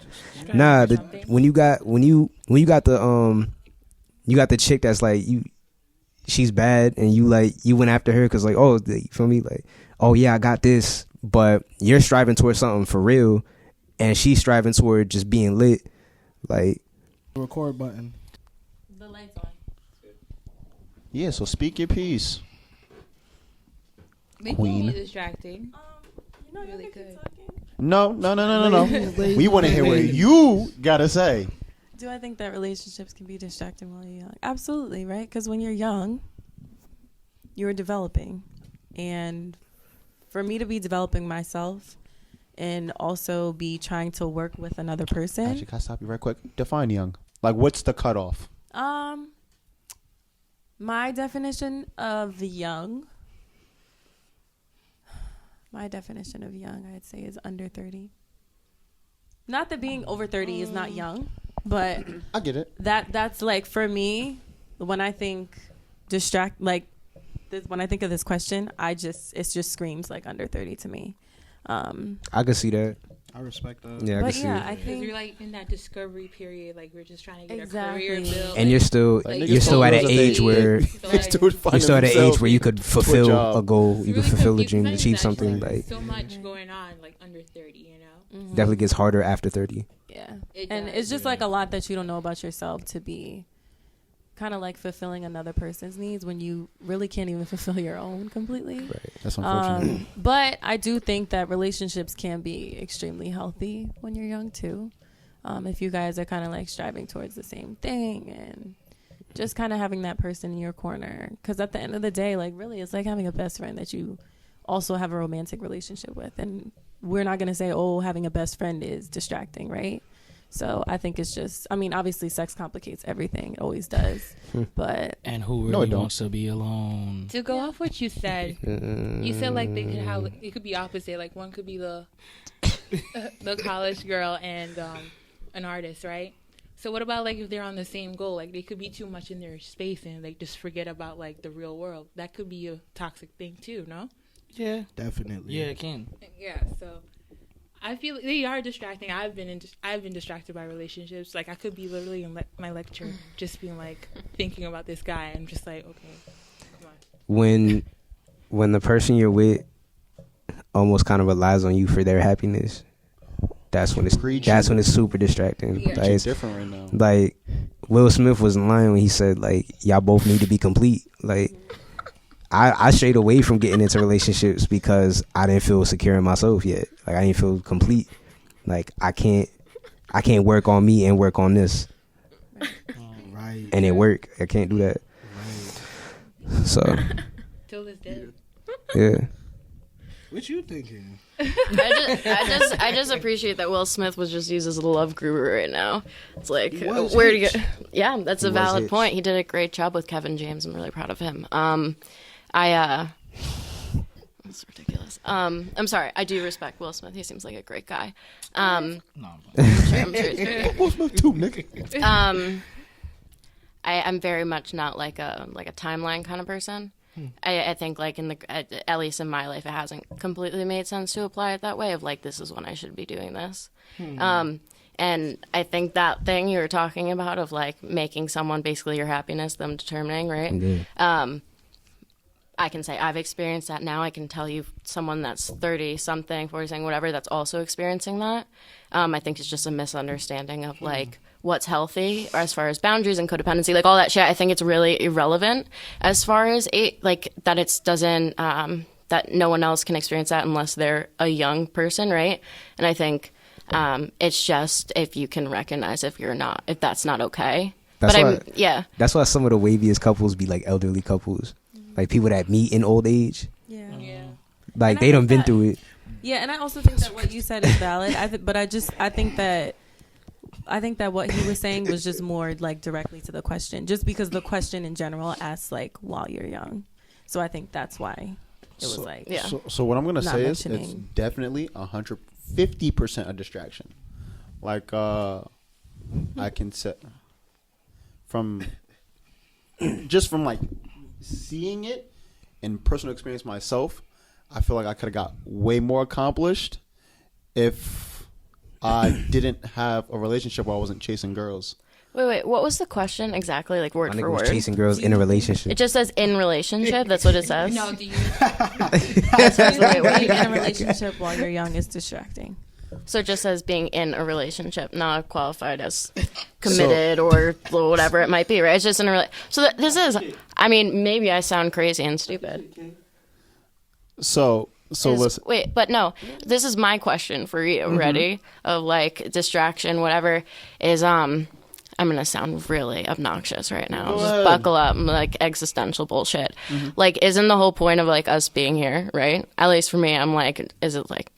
nah. When you got the chick that's like she's bad and you went after her because like, oh, you feel me, like, oh yeah, I got this, but you're striving towards something for real and she's striving toward just being lit, like Record button. The lights on. Yeah, so speak your piece. They Queen. can be distracting. You know, Really you can keep good. talking. No. We want to hear what you gotta say. Do I think that relationships can be distracting while you're young? Absolutely, right? Because when you're young, you're developing. And for me to be developing myself and also be trying to work with another person. Actually, can I stop you right quick? Define young. Like, what's the cutoff? My definition of young, I'd say is under 30. Not that being over 30 is not young, but I get it. that's like for me when I think when I think of this question, it just screams like under 30 to me. I could see that. I respect that. Yeah, I But could see yeah, it. I Because think you're like in that discovery period, like we're just trying to get Exactly. a career built. And you're still Like, niggas you're still told at us an that they- age where So, like, you're still at an age where you could fulfill job. a goal, it's you could really fulfill a confusing. dream, There's achieve actually something. Like so much going on, like under 30, you know. definitely gets harder after 30. yeah. It And does. it's just like a lot that you don't know about yourself to be kind of like fulfilling another person's needs when you really can't even fulfill your own completely. Right. That's unfortunate. But I do think that relationships can be extremely healthy when you're young too. If you guys are kind of like striving towards the same thing and just kind of having that person in your corner. Because at the end of the day, like really, it's like having a best friend that you also have a romantic relationship with. And we're not going to say, oh, having a best friend is distracting, right? So I think it's just, I mean, obviously sex complicates everything. It always does. But And who No, it really don't. wants to be alone? To go off what you said, you said like they could have it could be opposite. Like one could be the college girl and an artist, right? So what about like if they're on the same goal? Like they could be too much in their space and like just forget about like the real world. That could be a toxic thing too, no? Yeah. Definitely. Yeah, it can. Yeah. So I feel they are distracting. I've been distracted by relationships. Like I could be literally in my lecture just being like thinking about this guy. I'm just like, okay, come on. When the person you're with almost kind of relies on you for their happiness, that's when it's super distracting. Yeah. Like, It's different right now. like Will Smith was lying when he said like y'all both need to be complete. Like I strayed away from getting into relationships because I didn't feel secure in myself yet. Like I didn't feel complete. Like I can't work on me and work on this. Right. And it worked. I can't do that. Right. So Till this day. yeah. What you thinking? I just appreciate that Will Smith was just used as a love guru right now. It's like He was where to hitched. get? Yeah, that's He a was valid hitched. point. He did a great job with Kevin James. I'm really proud of him. That's ridiculous. I'm sorry. I do respect Will Smith. He seems like a great guy. No. I'm sure he's great. Will Smith too, nigga. I'm very much not like a timeline kind of person. I think like at least in my life, it hasn't completely made sense to apply it that way of like, this is when I should be doing this. And I think that thing you were talking about of like making someone basically your happiness, them determining, right? Yeah. I can say I've experienced that now. I can tell you someone that's 30 something, 40 something, whatever, that's also experiencing that. I think it's just a misunderstanding of like what's healthy or as far as boundaries and codependency, like all that shit. I think it's really irrelevant as far as like that it doesn't, that no one else can experience that unless they're a young person, right? And I think it's just if you can recognize if that's not okay. That's But why, That's why some of the waviest couples be like elderly couples. Like people that meet in old age. yeah. Like And they I done think been that- through it. Yeah, and I also think that what you said is valid. I think that what he was saying was just more like directly to the question, just because the question in general asks like while you're young. So I think that's why it was like Yeah. So what I'm gonna Not say is it's mentioning. definitely 150% a distraction. Like I can say from like seeing it in personal experience myself, I feel like I could have got way more accomplished if I didn't have a relationship where I wasn't chasing girls. Wait. What was the question exactly? Like word My for nigga was word. chasing girls in a relationship. It just says in relationship. That's what it says. No, do you? Being in a relationship while you're young is distracting. So it just says being in a relationship, not qualified as committed or whatever it might be, right? It's just in a this is, I mean, maybe I sound crazy and stupid. So listen. Wait, but no, this is my question for you. Ready? Of like distraction, whatever is I'm gonna sound really obnoxious right now. Go Just ahead. buckle up, like existential bullshit. Like, isn't the whole point of like us being here, right? At least for me, I'm like, is it like,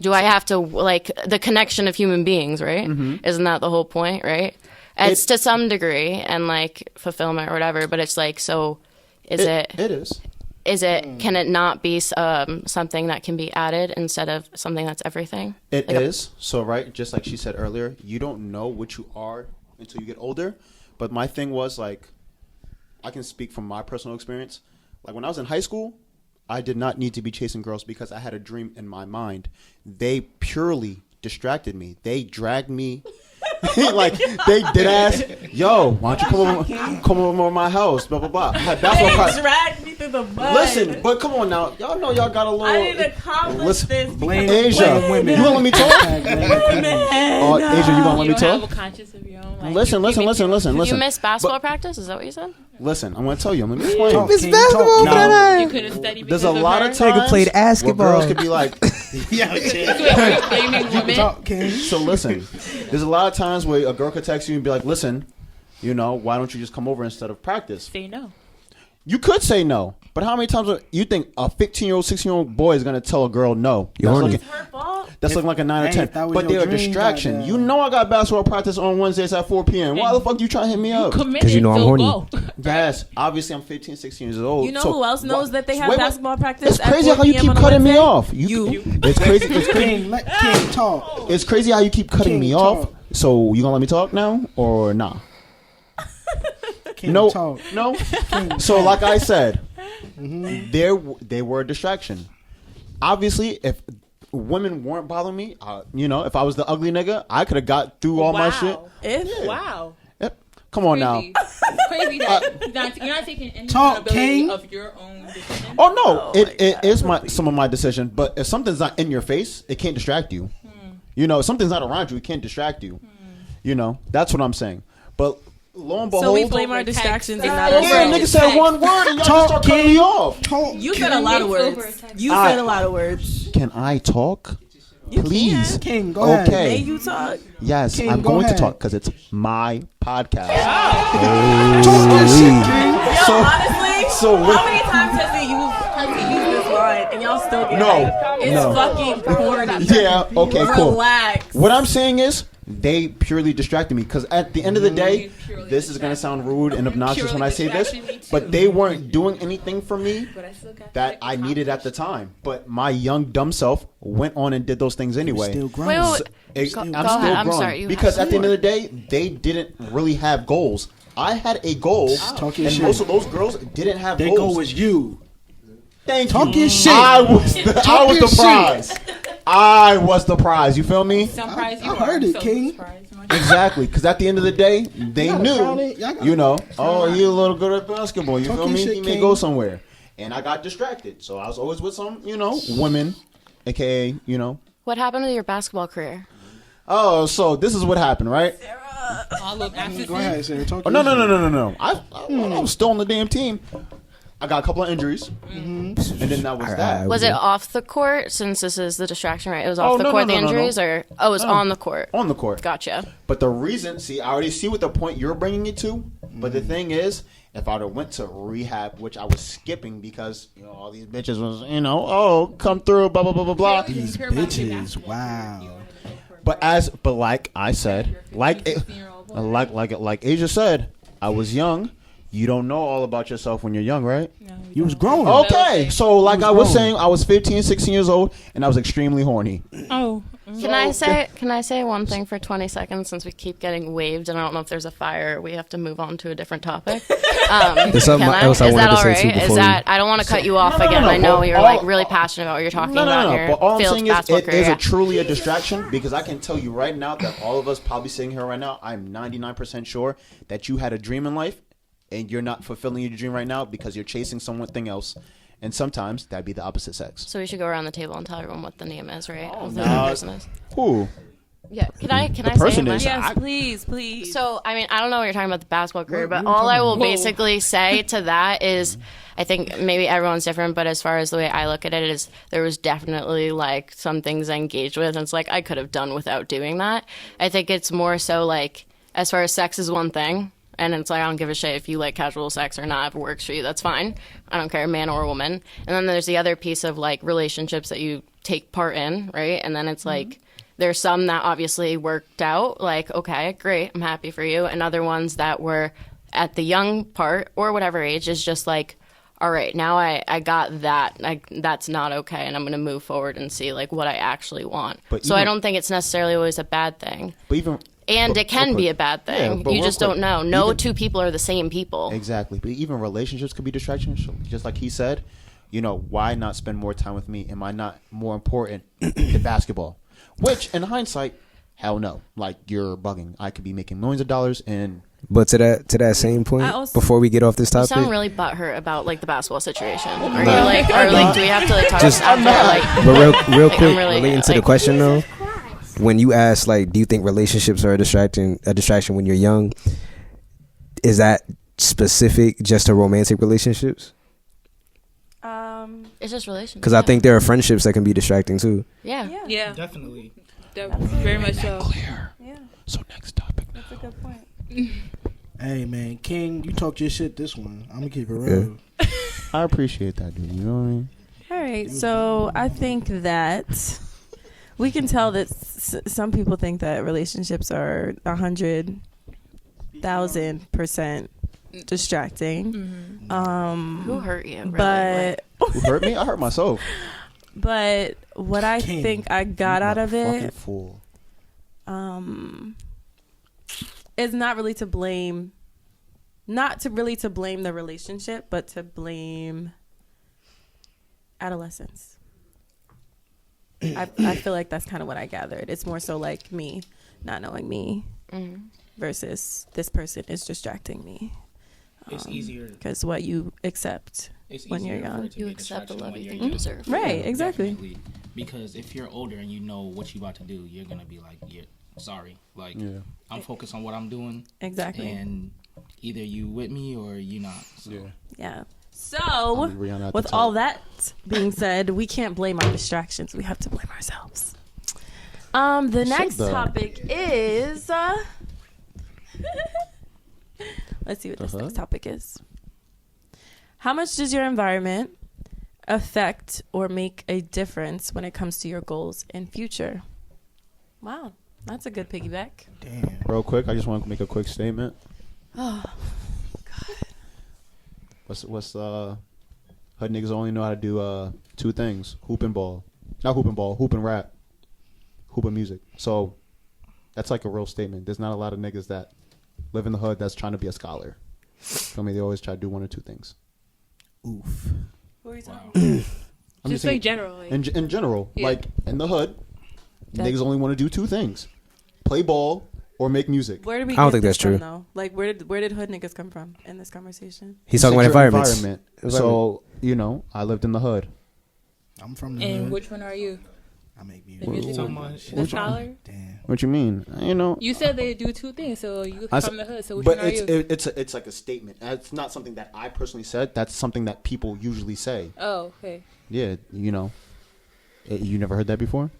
do I have to like the connection of human beings, right? Isn't that the whole point, right? It's to some degree and like fulfillment or whatever, but it's like, so is it? It is. Is it? Can it not be something that can be added instead of something that's everything? It Like is. So, right, just like she said earlier, you don't know what you are until you get older. But my thing was, like, I can speak from my personal experience. Like, when I was in high school, I did not need to be chasing girls because I had a dream in my mind. They purely distracted me. They dragged me. Like, they did ask, yo, why don't you come over to my house, blah, blah, blah. I had basketball practice. Dragged me through the mud. Listen, but come on now. Y'all know y'all got a little... I didn't accomplish this. Blame Asia, women. you gonna let me talk? Oh, Asia, you gonna let You me don't have talk? a conscience of your own. Like, Listen. You missed basketball practice? Is that what you said? Listen, I'm gonna tell you. Let me explain. Talk, Miss King, basketball, talk. brother. You couldn't study because There's a lot her? of times Nigga played where basketball. girls could be like, Yeah, Wait, blaming women. talk, King. so listen. There's a lot of times where a girl could text you and be like, listen, you know, why don't you just come over instead of practice? Say no. You could say no, but how many times you think a 15-year-old, 16-year-old boy is gonna tell a girl no? You horny? It's her fault. That's looking like a 9 or Hey, 10. if that was But your they're a dream, distraction. goddamn. You know I got basketball practice on Wednesdays at 4 p.m. Why the fuck you trying to hit me up? Committed. 'Cause you know I'm so horny. go. Yes, obviously I'm 15, 16 years old. You know so who else knows that they have wait, basketball practice? It's crazy at 4 how you p.m. keep on a cutting me Wednesday? off. You. It's crazy. It's crazy. King, let King talk. It's crazy how you keep cutting King, me off. talk. So you gonna let me talk now or nah? King, No, talk. no. King, So like I said, Mm-hmm. they were a distraction. Obviously, if women weren't bothering me, you know, if I was the ugly nigga, I could have got through all my shit. If Wow. Yep. Come on now. Crazy. It's crazy that you're not taking any Talk, accountability King. of your own decision. Oh no, it is some of my decision. But if something's not in your face, it can't distract you. You know, if something's not around you, it can't distract you. You know, that's what I'm saying. But lo and behold, so we blame our distractions and not yeah, ourselves. nigga said one word and y'all just start cutting me off. talk. You said a lot of words. You All said right. a lot of words. Can I talk? You Please. can. King, go ahead. Okay. May you talk. Yes, King, I'm go going ahead. to talk because it's my podcast. Talk your shit, King. Yo, So- honestly, so what- how many times has he used this line and y'all still get No, it? It's no. fucking corny. Yeah, okay, cool. Relax. What I'm saying is, they purely distracted me because at the end of the day, Purely this is gonna sound rude and obnoxious when I say this, distracted me too. but they weren't doing anything for me But I still got that I needed at the time. But my young dumb self went on and did those things anyway. Still Wait, growing. wait, I'm Go still ahead. I'm growing sorry, you because have at the end of the day, they didn't really have goals. I had a goal, Talk your and shit. most of those girls didn't have Their goals. goal was you. Thank Talk you. your shit. I was the your shit. prize. I was the prize. You feel me? surprised you I heard are. it, So King. surprised. Exactly, because at the end of the day, they Y'all knew, proud of- y'all got- you know, oh, you a little good at basketball. You Talk feel your me? shit, He may King. go somewhere, and I got distracted. So I was always with some, you know, women, aka, you know. What happened to your basketball career? Oh, so this is what happened, right? All of absence. Go ahead, Sarah. Talk Oh, your no. I was still on the damn team. I got a couple of injuries, and then that was that. Was it off the court since this is the distraction, right? It was off Oh, the no, court, no, the no, no, injuries, or it was on the court? On the court. Gotcha. But the reason, see, I already see what the point you're bringing it to. But the thing is, if I'd have went to rehab, which I was skipping because, you know, all these bitches was, you know, oh, come through, blah, blah, blah, blah, blah. These bitches. Wow. But like I said, like Asia said, I was young. You don't know all about yourself when you're young, right? You was growing. Okay, so like I was growing. saying, I was 15, 16 years old, and I was extremely horny. Oh, Can I say one thing for 20 seconds since we keep getting waved and I don't know if there's a fire, we have to move on to a different topic. There's something else I Is wanted that to all say right? too Is before that I don't want to cut you off No, again. I know but you're like really passionate about what you're talking about in But all your I'm field saying is basketball it career. is Yeah. a truly a distraction because I can tell you right now that all of us probably sitting here right now, I'm 99% sure that you had a dream in life and you're not fulfilling your dream right now because you're chasing something else. And sometimes that'd be the opposite sex. So we should go around the table and tell everyone what the name is, right? Oh, Of the no. person is. Who? Yeah. Can I say person mine? is- Yes, please. So, I mean, I don't know what you're talking about the basketball career, but all I will basically say to that is I think maybe everyone's different, but as far as the way I look at it is there was definitely like some things I engaged with, and it's like I could have done without doing that. I think it's more so like as far as sex is one thing, and it's like I don't give a shit if you like casual sex or not. If it works for you, that's fine. I don't care, man or woman. And then there's the other piece of like relationships that you take part in, right? And then it's like there's some that obviously worked out, like, okay, great, I'm happy for you. And other ones that were at the young part or whatever age is just like, all right, now I got that. That's not okay. And I'm going to move forward and see like what I actually want. But So I even- don't think it's necessarily always a bad thing. But even And but- it can real be quick. a bad Yeah, thing. but You real just quick, don't know. No even- two people are the same people. Exactly. But even relationships could be distractions. So just like he said, you know, why not spend more time with me? Am I not more important than basketball? Which, in hindsight, hell no. Like, you're bugging. I could be making millions of dollars and But to that same point, I also- before we get off this You topic, sound really butthurt about like the basketball situation. Are you like, or like, do we have to like talk Just- after like? but real Like, quick, I'm really, relating to the like- question though, when you ask like, do you think relationships are a distraction when you're young? Is that specific just to romantic relationships? It's just relationships. Because I think there are friendships that can be distracting too. Yeah. Yeah, Definitely. very much so. Yeah, so next topic. that's a good point. Hey man, King, you talked your shit this one. I'm gonna keep it real. I appreciate that, dude. You know what I mean? All right, so I think that we can tell that some people think that relationships are 100,000% distracting. Who hurt you? Really? But Who hurt me? I hurt myself. but what I King, think I got out of Fucking it fool. is not really to blame the relationship, but to blame adolescence. I feel like that's kind of what I gathered. It's more so like me not knowing me versus this person is distracting me. It's easier. Because what you accept It's when you're easier for young. it to You be accept the distraction love when you you're think you young. deserve. Right, exactly. Definitely. Because if you're older and you know what you're about to do, you're gonna be like, "Yeah, sorry." Like, Yeah. I'm focused on what I'm doing, Exactly. and either you with me or you not. So. Yeah. Yeah. So, I'll be Rihanna at with the top. all that being said, we can't blame our distractions. We have to blame ourselves. The next the- topic is. Let's see what this next topic is. How much does your environment affect or make a difference when it comes to your goals and future? Wow, that's a good piggyback. Damn. Real quick, I just want to make a quick statement. Oh, What's hood niggas only know how to do two things: hoop and ball. Not hoop and ball, hoop and rap, hoop and music. So that's like a real statement. There's not a lot of niggas that live in the hood that's trying to be a scholar. I mean, they always try to do one or two things. Oof. what were you talking Wow. I'm Just saying, like general. Like, in general, Yeah. like in the hood, That- niggas only want to do two things: play ball or make music. Where did we I don't get think this that's from, true. though? Like, where did hood niggas come from in this conversation? He's talking about Secure environments. environment. So, you know, I lived in the hood. I'm from the and hood. which one are you? I make The music. music talking one? about? The scholar? Damn. What you mean? You know, You said they do two things, so you I from s- the hood. So which but one are you? it's like a statement. It's not something that I personally said. That's something that people usually say. Oh, okay. Yeah, you know. You never heard that before?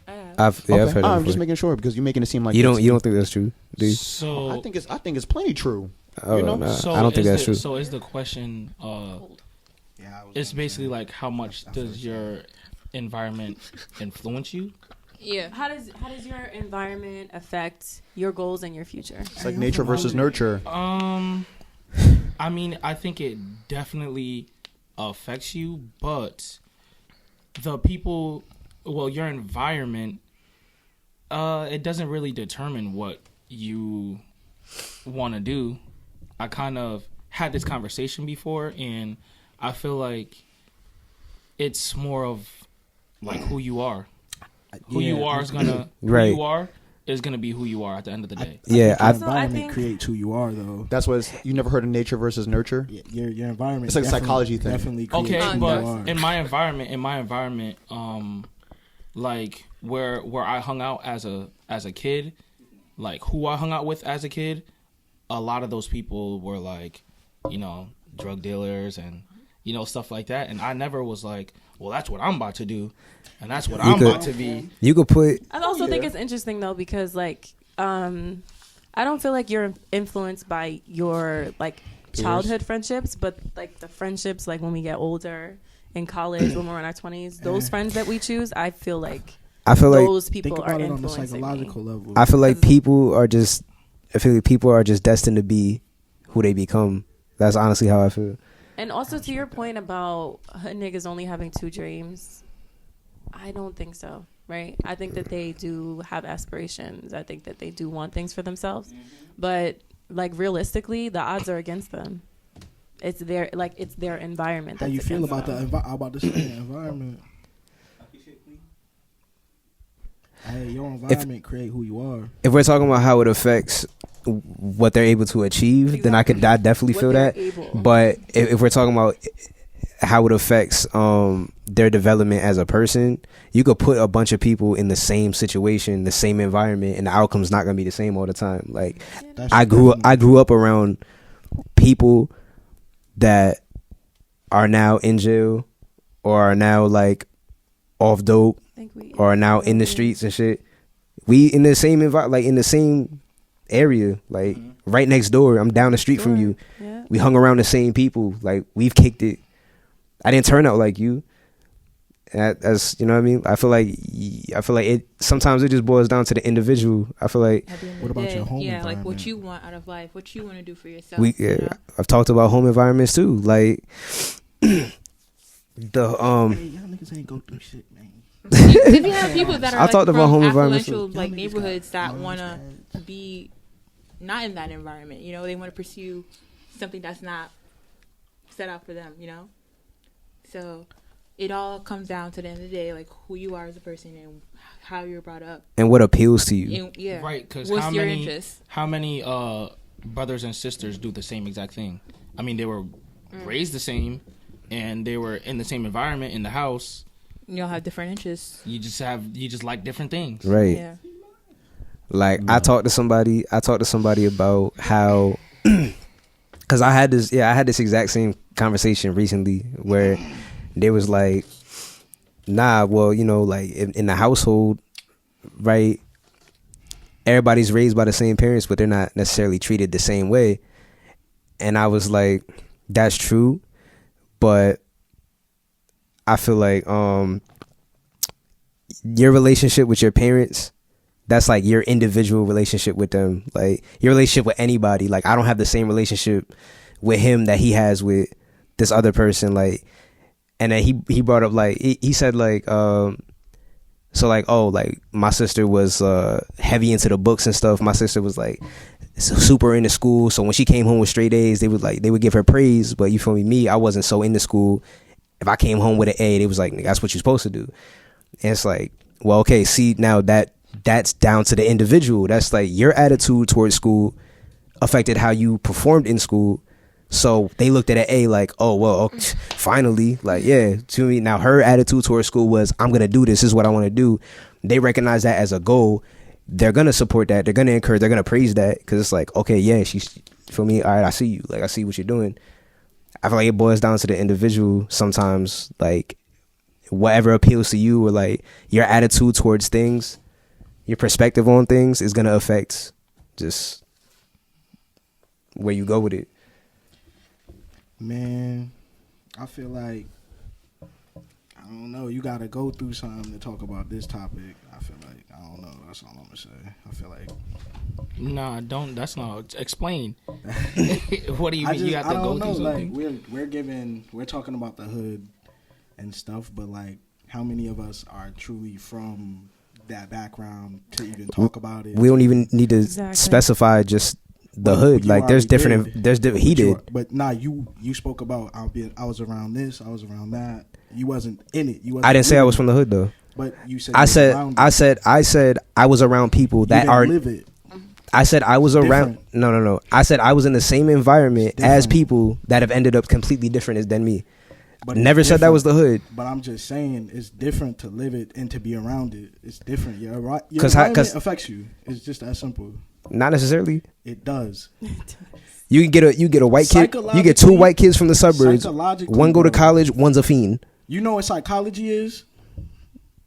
I have. I've heard it I'm before. just making sure because you're making it seem like You don't it's- think that's true, do you? So I think it's plenty true. Oh, you know? nah, So I don't think is that's the- true. So is the question? Yeah, I was It's gonna basically say. like how much does your environment influence you? Yeah. How does your environment affect your goals and your future? It's like nature versus nurture. I mean, I think it definitely affects you, but the people, well, your environment It doesn't really determine what you want to do. I kind of had this conversation before, and I feel like it's more of like who you are. Who you are is gonna Right. who you are is gonna be who you are at the end of the day. Your I environment think- creates who you are, though. That's what you never heard of nature versus nurture. Your environment. It's like a definitely- psychology thing. Definitely creates Okay, who you but are. in my environment, like where I hung out as a kid, like who I hung out with as a kid, a lot of those people were like, drug dealers and stuff like that, and I never was like, well, that's what I'm about to do, and that's what I'm about to be. You could put. I also think it's interesting though because like I don't feel like you're influenced by your like childhood friendships, but like the friendships like when we get older in college when we're in our 20s, those friends that we choose, I feel like those Think people are about it on the influencing me. psychological level. I feel like people are just destined to be who they become. That's honestly how I feel. And also to your point about niggas only having two dreams, I don't think so, right? I think that they do have aspirations. I think that they do want things for themselves. But like realistically, the odds are against them. It's their environment. How That's you feel against about the them. I'm about to say the environment? Hey, your environment create who you are. If we're talking about how it affects what they're able to achieve, then I definitely What feel they're that. able. But if we're talking about how it affects their development as a person, you could put a bunch of people in the same situation, the same environment, and the outcome's not gonna be the same all the time. Like That's I grew up around people that are now in jail or are now like off dope or are now in the streets and shit. We in the same like in the same area, like right next door. I'm down the street from you. Yeah. We hung around the same people. Like we've kicked it. I didn't turn out like you. As you know what I mean? I feel like it sometimes it just boils down to the individual. I feel like At the end of What the about day, your home yeah, like what environment? you want out of life, what you want to do for yourself. I've talked about home environments too. Like the Hey, y'all niggas ain't go through shit, man. If you have people that are I like, talked about from home environments affluential too. like Y'all niggas neighborhoods got that want moms, to be not in that environment, they want to pursue something that's not set out for them, So it all comes down to the end of the day, like who you are as a person and how you're brought up. and what appeals to you. And, yeah, Right, because what's your interest? how many brothers and sisters do the same exact thing? I mean, they were raised the same, and they were in the same environment in the house. You all have different interests. You just like different things. Right. Yeah. Like I talked to somebody about how cuz I had this exact same conversation recently where they was like, nah, well, like in the household, right, everybody's raised by the same parents, but they're not necessarily treated the same way. And I was like, that's true, but I feel like your relationship with your parents, that's like your individual relationship with them. Like your relationship with anybody, like I don't have the same relationship with him that he has with this other person. Like, and then he brought up like he said like so like, oh, like my sister was heavy into the books and stuff. My sister was like super into school, so when she came home with straight A's, they would give her praise. But you feel me, I wasn't so into school. If I came home with an A, they was like, that's what you're supposed to do. And it's like, well, okay, see, now that's down to the individual. That's like your attitude towards school affected how you performed in school. So they looked at an A like, oh, well, okay, finally, like, yeah, to me, now her attitude towards school was, I'm going to do this. This is what I want to do. They recognize that as a goal. They're going to support that. They're going to encourage, they're going to praise that. Cause it's like, okay, yeah, she's, for me, all right, I see you. Like, I see what you're doing. I feel like it boils down to the individual sometimes, like whatever appeals to you or like your attitude towards things, your perspective on things is going to affect just where you go with it. Man, I feel like, I don't know, you gotta go through something to talk about this topic. I feel like, I don't know, that's all I'm gonna say. I feel like, Nah, don't. That's not. Explain. What do you mean? You got to go through something. Like we're talking about the hood and stuff, but like, how many of us are truly from that background to even talk about it. We don't even need to Exactly. specify just the Well, hood. you Like there's already different. did. There's different. He did. But nah, you spoke about I was around this, I was around that. You wasn't in it. You wasn't I didn't say I living was from the hood though. it. But you said I you was said around I it. said I was around people You that didn't are. live it. I said I was around. Different. No. I said I was in the same environment as Different. people that have ended up completely different than me. But it's Never said that different. was the hood. But I'm just saying it's different to live it and to be around it. It's different. Your environment 'Cause- affects you. It's just that simple. Not necessarily. It does. You get a white kid. You get two Psychologically- white kids from the suburbs. Psychologically, One go to bro. college. One's a fiend. You know what psychology is?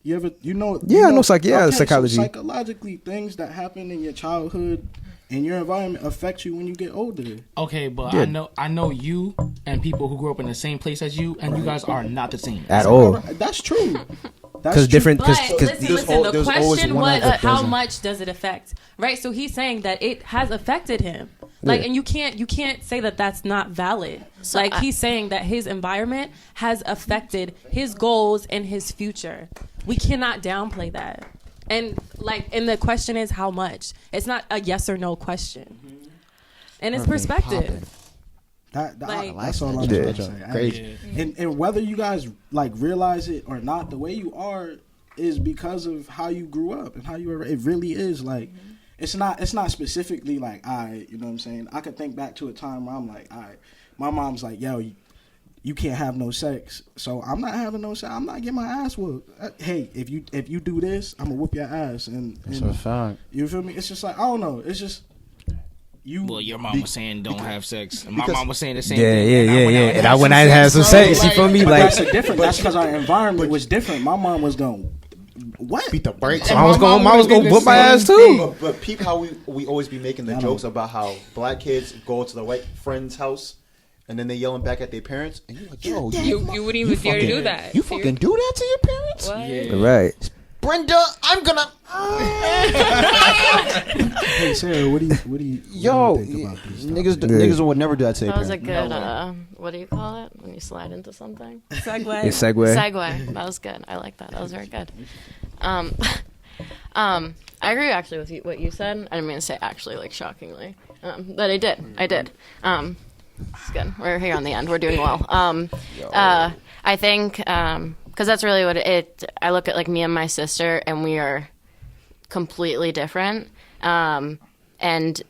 You know? Yeah, I know psychology. So psychologically, things that happen in your childhood and your environment affect you when you get older. Okay, but Yeah. I know you and people who grew up in the same place as you, and you guys are not the same. At all. That's true. That's Because true. different. But Because listen, the there's always question one was that how doesn't. much does it affect, right? So he's saying that it has affected him, like, Yeah. and you can't say that that's not valid. Like he's saying that his environment has affected his goals and his future. We cannot downplay that. And the question is how much. It's not a yes or no question, and it's perspective. That's all I'm Yeah. trying to say. Great. And whether you guys like realize it or not, the way you are is because of how you grew up and how you were. It really is like it's not specifically like you know what I'm saying. I could think back to a time where I'm like, my mom's like, yo, you can't have no sex, so I'm not having no sex. I'm not getting my ass whooped. Hey, if you do this, I'm gonna whoop your ass. And That's a fact. you feel me? It's just like I don't know. It's just you. Well, your mom was saying don't have sex, and my because- mom was saying the same yeah, thing. and I went out and had some sex. You feel me? But Like that's a different. That's because our environment was different. My mom was going, what? Beat the brakes. I was going to whoop my ass But, too. but peep how we always be making the I jokes know. about how black kids go to the white friend's house and then they yelling back at their parents and you're like, yo, You wouldn't even dare to do that. You fucking do that to your parents? What? Yeah. Right. Brenda, I'm gonna. Hey Sarah, what do you Yo, think about this? niggas would never do that to their That was a parents. good, what do you call it when you slide into something? Segue. It's segue. Segue. That was good. I like that. That was very good. I agree actually with what you said. I didn't mean to say actually, like shockingly, but I did. It's good. We're here on the end. We're doing well. I think because that's really what I look at like me and my sister, and we are completely different. And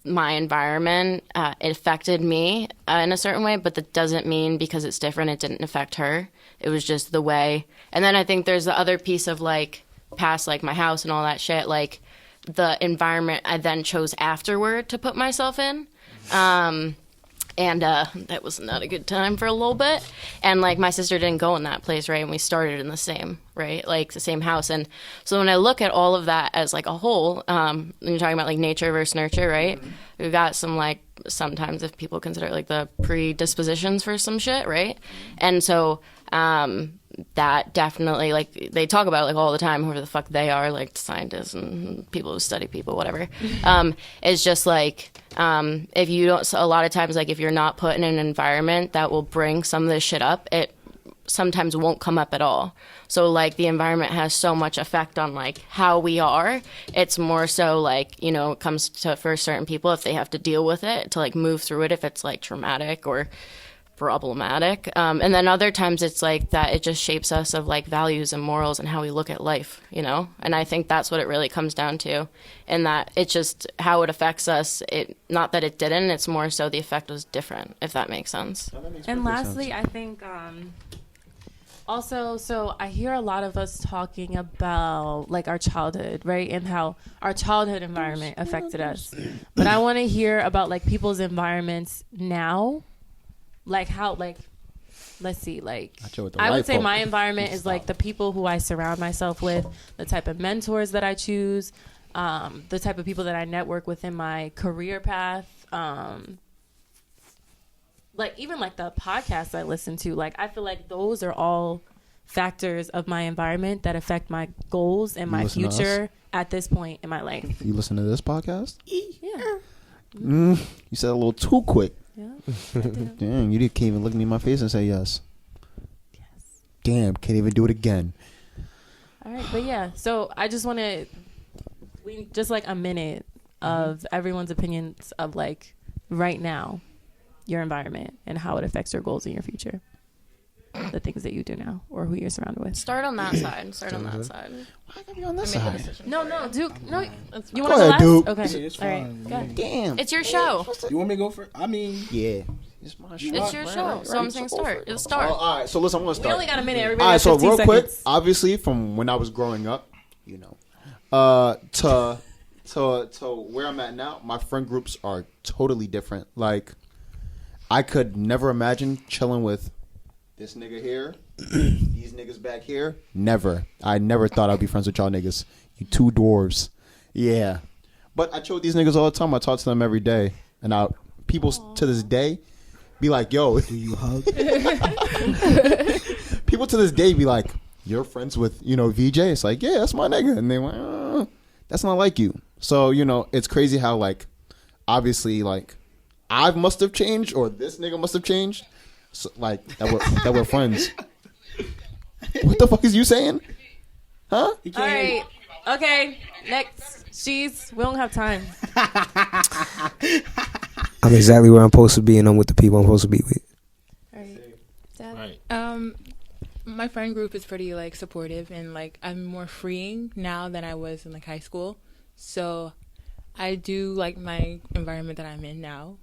my environment it affected me in a certain way, but that doesn't mean because it's different it didn't affect her. It was just the way. And then I think there's the other piece of like past like my house and all that shit, like the environment I then chose afterward to put myself in. And that was not a good time for a little bit. And like my sister didn't go in that place, right? And we started in the same, right? Like the same house. And so when I look at all of that as like a whole, when you're talking about like nature versus nurture, right? We've got some like sometimes if people consider it like the predispositions for some shit, right? And so that definitely like they talk about it like all the time, whoever the fuck they are, like scientists and people who study people, whatever. It's just like if you don't, so a lot of times like if you're not put in an environment that will bring some of this shit up, it sometimes won't come up at all. So like the environment has so much effect on like how we are. It's more so like, you know, it comes to for certain people if they have to deal with it to like move through it, if it's like traumatic or problematic. And then other times it's like that it just shapes us of like values and morals and how we look at life, you know? And I think that's what it really comes down to. And that it's just how it affects us. It not that it didn't, it's more so the effect was different, if that makes sense. And lastly, I think also, so I hear a lot of us talking about like our childhood, right? And how our childhood environment affected us. But I want to hear about like people's environments now. Like how, like, let's see, like, I would say my environment is like the people who I surround myself with, the type of mentors that I choose, the type of people that I network with in my career path, like even like the podcasts I listen to. Like I feel like those are all factors of my environment that affect my goals and my future at this point in my life. You listen to this podcast? Yeah. You said a little too quick. Yeah. Dang, you can't even look me in my face and say yes. Damn, can't even do it again. All right, but yeah. So I just want to, just like a minute of everyone's opinions of like right now, your environment and how it affects your goals in your future. The things that you do now or who you're surrounded with. Start on that side. Start on that side. Why gotta be on this side? No, Duke. No, you want to Go go ahead, last? Duke. Okay. Yeah, it's All right. fine. Go ahead. Damn. It's your show. You want me to go for? I mean, Yeah. It's my show. It's your show. So I'm saying start. Just start. All right. So listen, I'm gonna We start. only got a minute. Everybody All right. has So 15 real quick, seconds. obviously, from when I was growing up, you know, to where I'm at now, my friend groups are totally different. Like, I could never imagine chilling with this nigga here, these niggas back here. Never. I never thought I'd be friends with y'all niggas. You two dwarves. Yeah. But I chill with these niggas all the time. I talk to them every day. And people to this day be like, yo. do you hug? People to this day be like, you're friends with, VJ? It's like, yeah, that's my nigga. And they went, that's not like you. So, it's crazy how, like, obviously, like, I must have changed or this nigga must have changed. So, like, that we're friends. What the fuck is you saying? Huh? All right. Okay. Next. We don't have time. I'm exactly where I'm supposed to be, and I'm with the people I'm supposed to be with. All right. Dad? Right. My friend group is pretty like supportive, and like I'm more freeing now than I was in like high school. So I do like my environment that I'm in now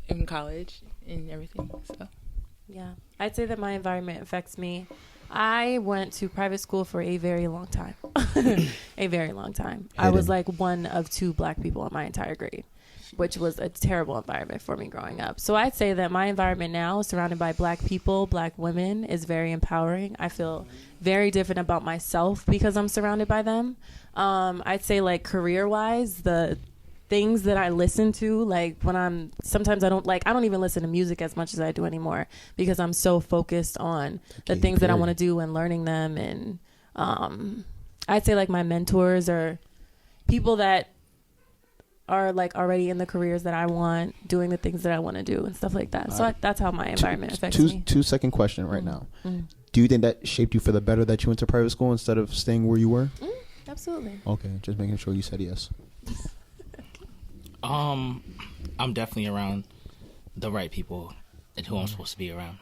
in college and everything. So Yeah. I'd say that my environment affects me. I went to private school for a very long time. A very long time. I was like one of 2 black people in my entire grade, which was a terrible environment for me growing up. So I'd say that my environment now, surrounded by black people, black women, is very empowering. I feel very different about myself because I'm surrounded by them. I'd say like career-wise, the things that I listen to, like sometimes I don't even listen to music as much as I do anymore because I'm so focused on the things that I want to do and learning them. And I'd say like my mentors are people that are like already in the careers that I want, doing the things that I want to do and stuff like that. So that's how my environment affects me. 2-second question right now. Do you think that shaped you for the better that you went to private school instead of staying where you were? Absolutely. Okay, just making sure you said yes. I'm definitely around the right people and who I'm supposed to be around.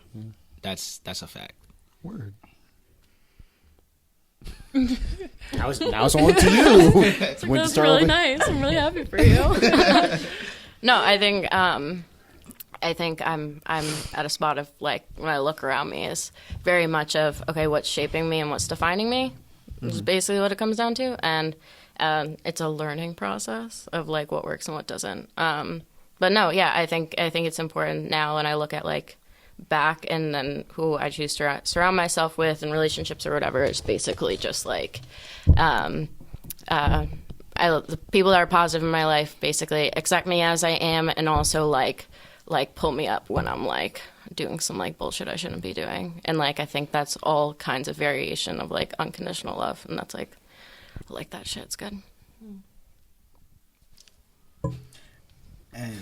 That's a fact. Word. Now it's on to you. That's really nice. I'm really happy for you. No, I think I'm at a spot of like when I look around me is very much of okay, what's shaping me and what's defining me is basically what it comes down to, and it's a learning process of like what works and what doesn't. But no, yeah, I think it's important now when I look at like back and then who I choose to surround myself with in relationships or whatever is basically just like the people that are positive in my life basically accept me as I am and also like pull me up when I'm like doing some like bullshit I shouldn't be doing. And like I think that's all kinds of variation of like unconditional love, and that's like I like that shit. It's good. Hey,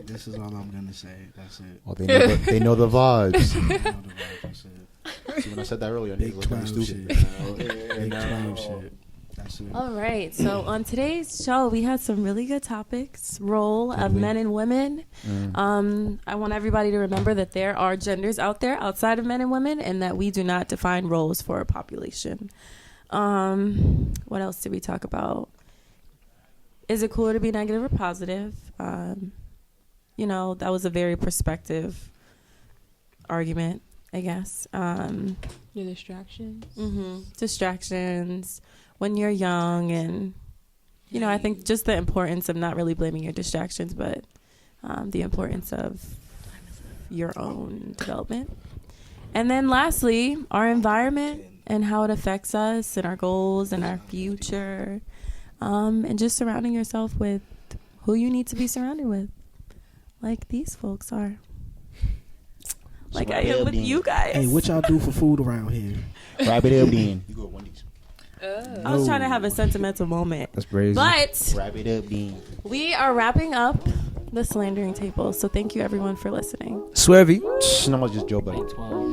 this is all I'm gonna say. That's it. Well, they know the vibes. They know the vibe, that's it. See, when I said that earlier, Big niggas looked at me 12 stupid. shit. Big 12 shit. That's it. All right. So on today's show, we had some really good topics. Role of men and women. I want everybody to remember that there are genders out there outside of men and women, and that we do not define roles for a population. What else did we talk about? Is it cooler to be negative or positive? That was a very perspective argument, I guess. the distractions. Distractions when you're young, and I think just the importance of not really blaming your distractions, but the importance of your own development. And then lastly, our environment and how it affects us and our goals and our future, and just surrounding yourself with who you need to be surrounded with, like these folks are, like I am with you guys. Hey, what y'all do for food around here? Wrap it up, then. You go to Wendy's. I was trying to have a sentimental moment, That's crazy. but Wrap it up, then. we are wrapping up the Slandering Table. So thank you everyone for listening. Swervy. I'm just Joe Buddy. 12.